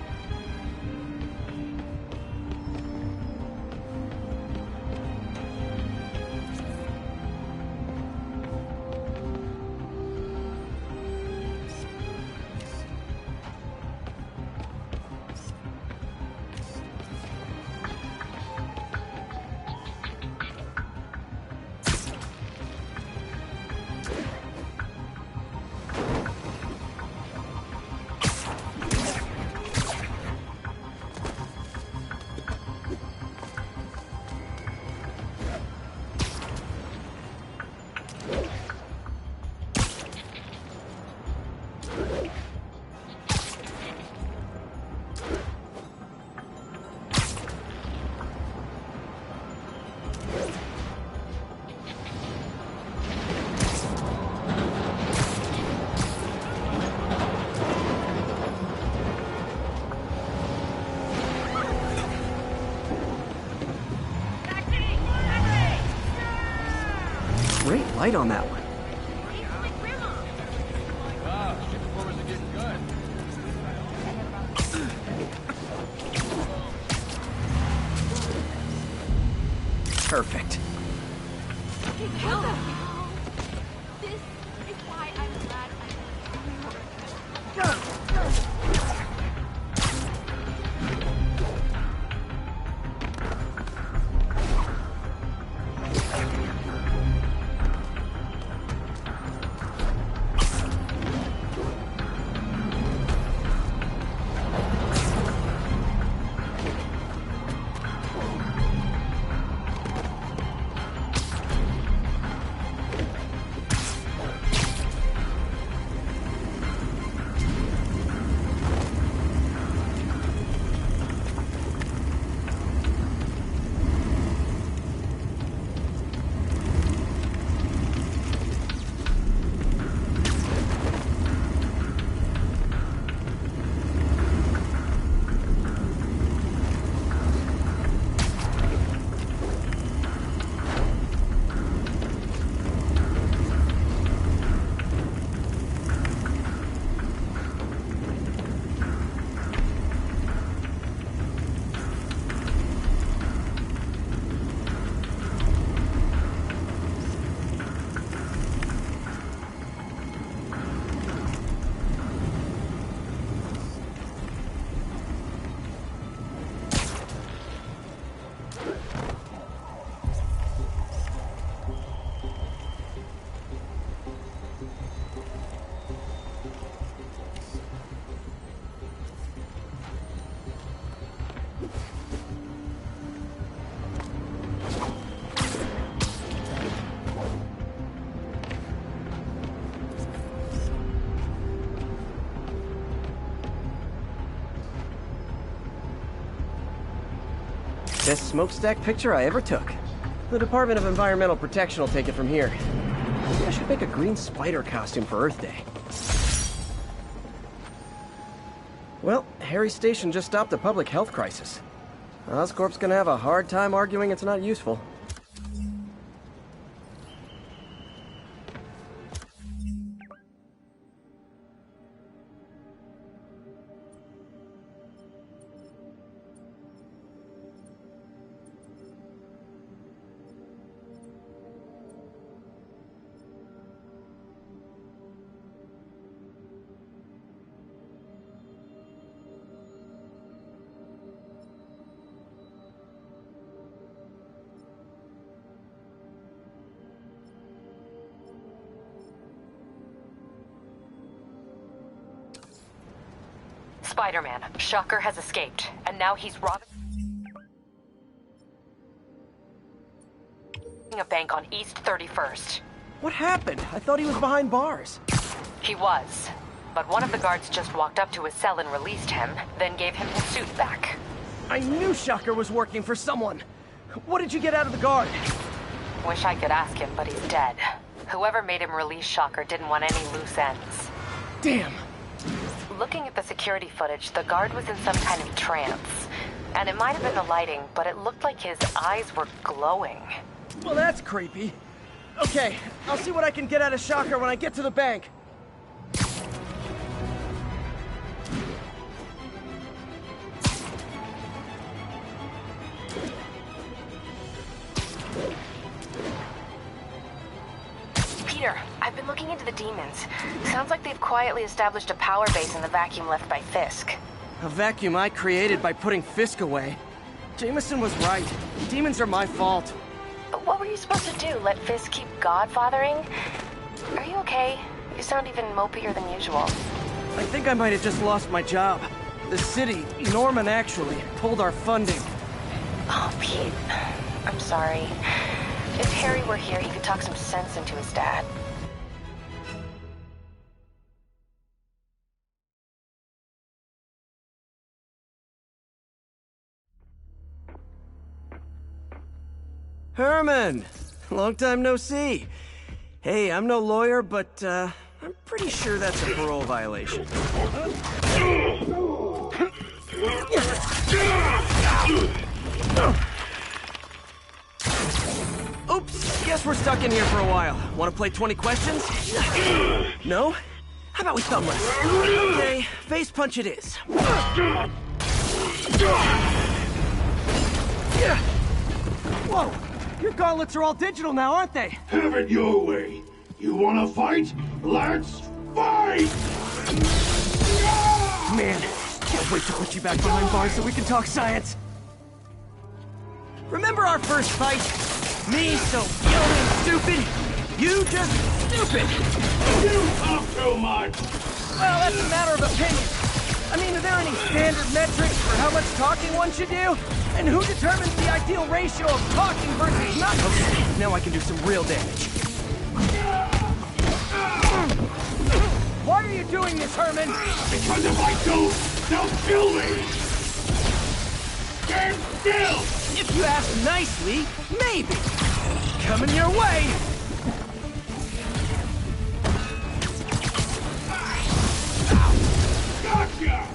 Great light on that one. Wow, ship performers are getting good. Perfect. Get the hell out. This is why I'm glad Best smokestack picture I ever took. The Department of Environmental Protection will take it from here. Maybe I should make a green spider costume for Earth Day. Well, Harry Station just stopped a public health crisis. Oscorp's gonna have a hard time arguing it's not useful. Spider-Man, Shocker has escaped, and now he's robbing a bank on East 31st. What happened? I thought he was behind bars. He was, but one of the guards just walked up to his cell and released him, then gave him his suit back. I knew Shocker was working for someone. What did you get out of the guard? Wish I could ask him, but he's dead. Whoever made him release Shocker didn't want any loose ends. Damn. Looking at the security footage, the guard was in some kind of trance. And it might have been the lighting, but it looked like his eyes were glowing. Well, that's creepy. Okay, I'll see what I can get out of Shocker when I get to the bank. Peter, I've been looking into the demons. Sounds like they've quietly established a power base in the vacuum left by Fisk. A vacuum I created by putting Fisk away. Jameson was right. Demons are my fault. What were you supposed to do? Let Fisk keep godfathering? Are you okay? You sound even mopier than usual. I think I might have just lost my job. The city, Norman actually, pulled our funding. Oh, Pete. I'm sorry. If Harry were here, he could talk some sense into his dad. Herman! Long time no see. Hey, I'm no lawyer, but, I'm pretty sure that's a parole violation. Oops, guess we're stuck in here for a while. Want to play 20 questions? No? How about we thumb wrestle? Okay, face punch it is. Whoa! Your gauntlets are all digital now, aren't they? Have it your way. You wanna fight? Let's fight! Man, can't wait to put you back behind bars so we can talk science. Remember our first fight? Me so young and stupid, you just stupid. You talk too much. Well, that's a matter of opinion. I mean, are there any standard metrics for how much talking one should do? And who determines the ideal ratio of talking versus not? Okay, now I can do some real damage. Why are you doing this, Herman? Because if I don't, they'll kill me! Stand still! If you ask nicely, maybe. Coming your way! Gotcha!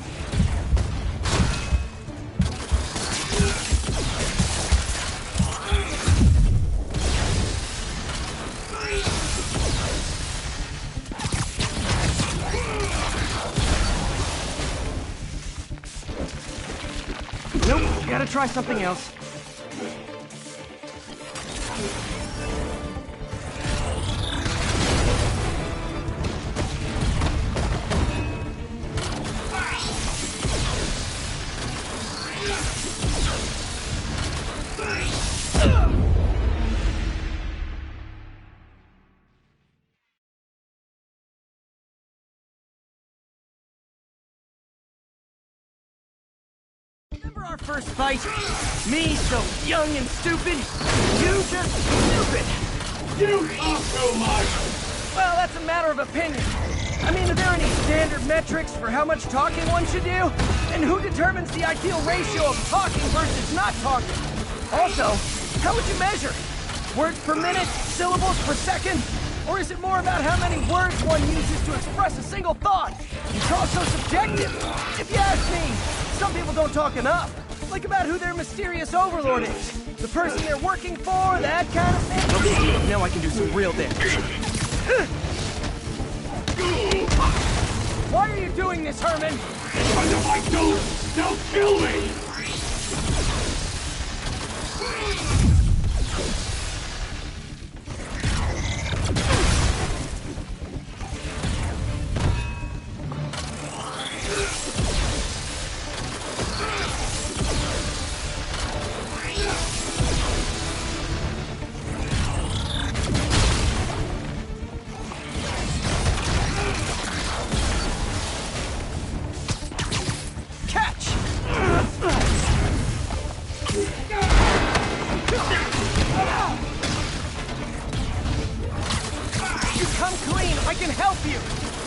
Nope, gotta try something else. Remember our first fight? Me so young and stupid, you just stupid. You talk too much. Well, that's a matter of opinion. I mean, are there any standard metrics for how much talking one should do? And who determines the ideal ratio of talking versus not talking? Also, how would you measure? Words per minute? Syllables per second? Or is it more about how many words one uses to express a single thought? It's all so subjective. If you ask me, some people don't talk enough. Like about who their mysterious overlord is. The person they're working for, that kind of thing. Okay, now I can do some real damage. Why are you doing this, Herman? Because if I don't, they'll kill me!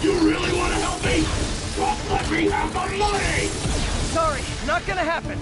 You really want to help me? Don't let me have the money! Sorry, not gonna happen.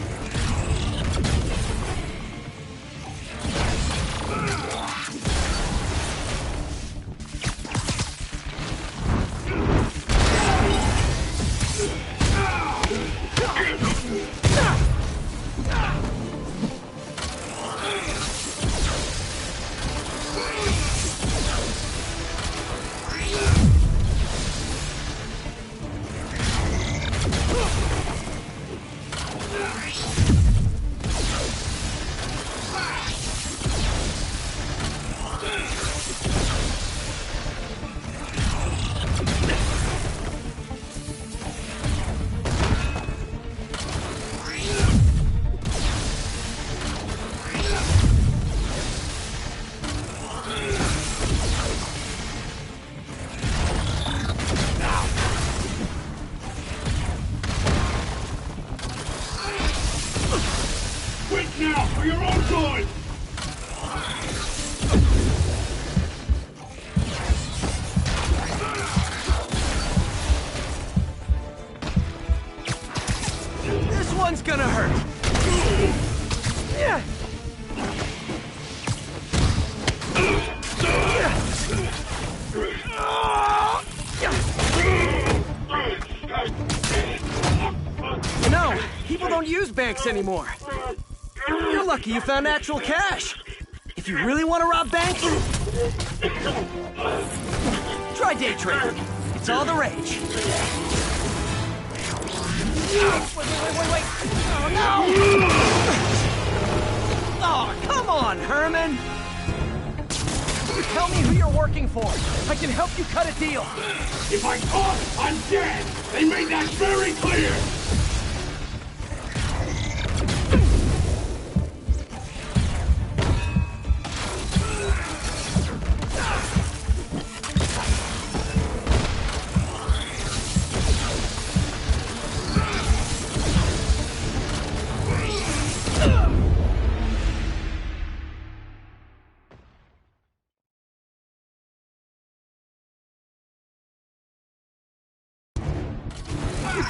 use banks anymore. You're lucky you found actual cash. If you really want to rob banks, try day trading. It's all the rage. Wait. Oh, no! Oh, come on, Herman! You tell me who you're working for. I can help you cut a deal. If I talk, I'm dead! They made that very clear!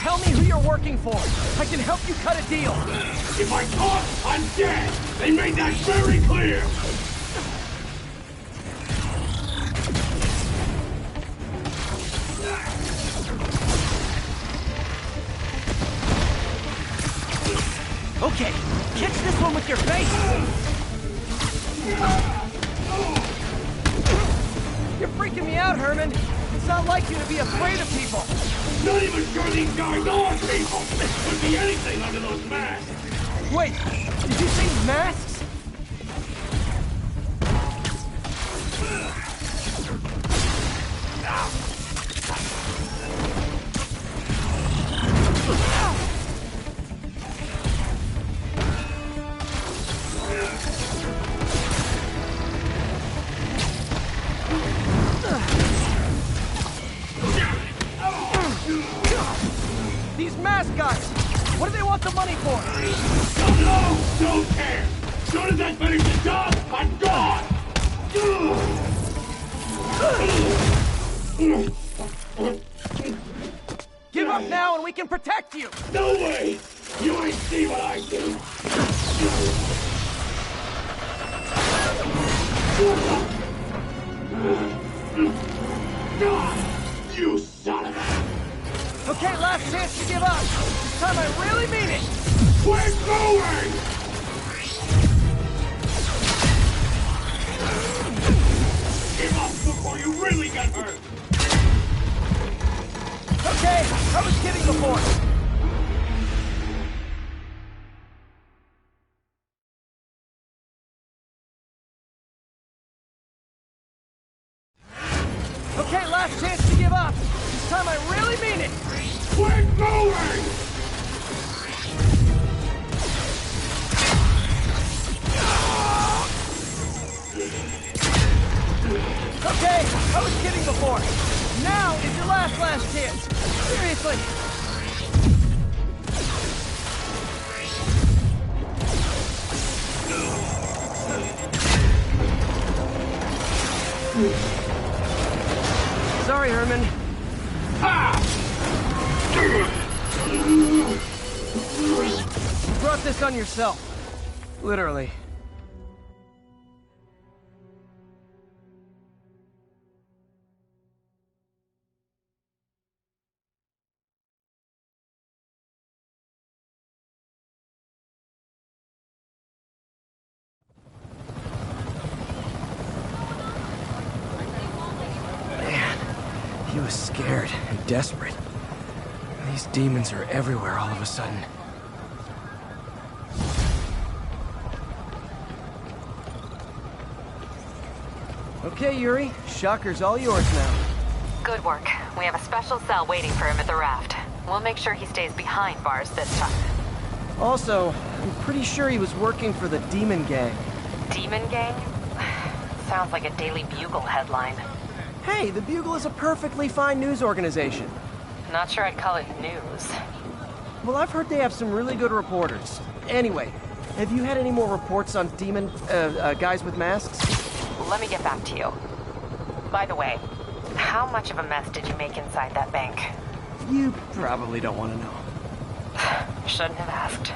Tell me who you're working for. I can help you cut a deal. If I talk, I'm dead! They made that very clear! Okay, catch this one with your face! You're freaking me out, Herman! It's not like you to be afraid of people! Not even sure these guys are people! Could be anything under those masks! Wait, did you say masks? These mask guys! What do they want the money for? Don't know! Don't care! Soon as I finish the job, I'm gone! Give up now and we can protect you! No way! You ain't see what I do! You son of a... Okay, last chance to give up. This time I really mean it. We're going! Give up before you really get hurt! Okay, I was kidding before. Okay, last chance to give up. This time I really mean it. We're going! Okay, I was kidding before. Now is your last chance. Seriously. Sorry, Herman. You brought this on yourself. Literally. He was scared and desperate. These demons are everywhere all of a sudden. Okay, Yuri. Shocker's all yours now. Good work. We have a special cell waiting for him at the raft. We'll make sure he stays behind bars this time. Also, I'm pretty sure he was working for the Demon Gang. Demon Gang? Sounds like a Daily Bugle headline. Hey, the Bugle is a perfectly fine news organization. Not sure I'd call it news. Well, I've heard they have some really good reporters. Anyway, have you had any more reports on demon, guys with masks? Let me get back to you. By the way, how much of a mess did you make inside that bank? You probably don't want to know. Shouldn't have asked.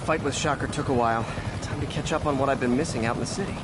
fight with Shocker took a while. Time to catch up on what I've been missing out in the city.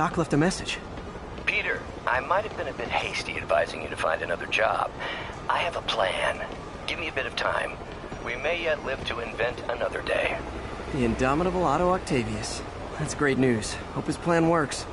Doc left a message. Peter, I might have been a bit hasty advising you to find another job. I have a plan. Give me a bit of time. We may yet live to invent another day. The indomitable Otto Octavius. That's great news. Hope his plan works.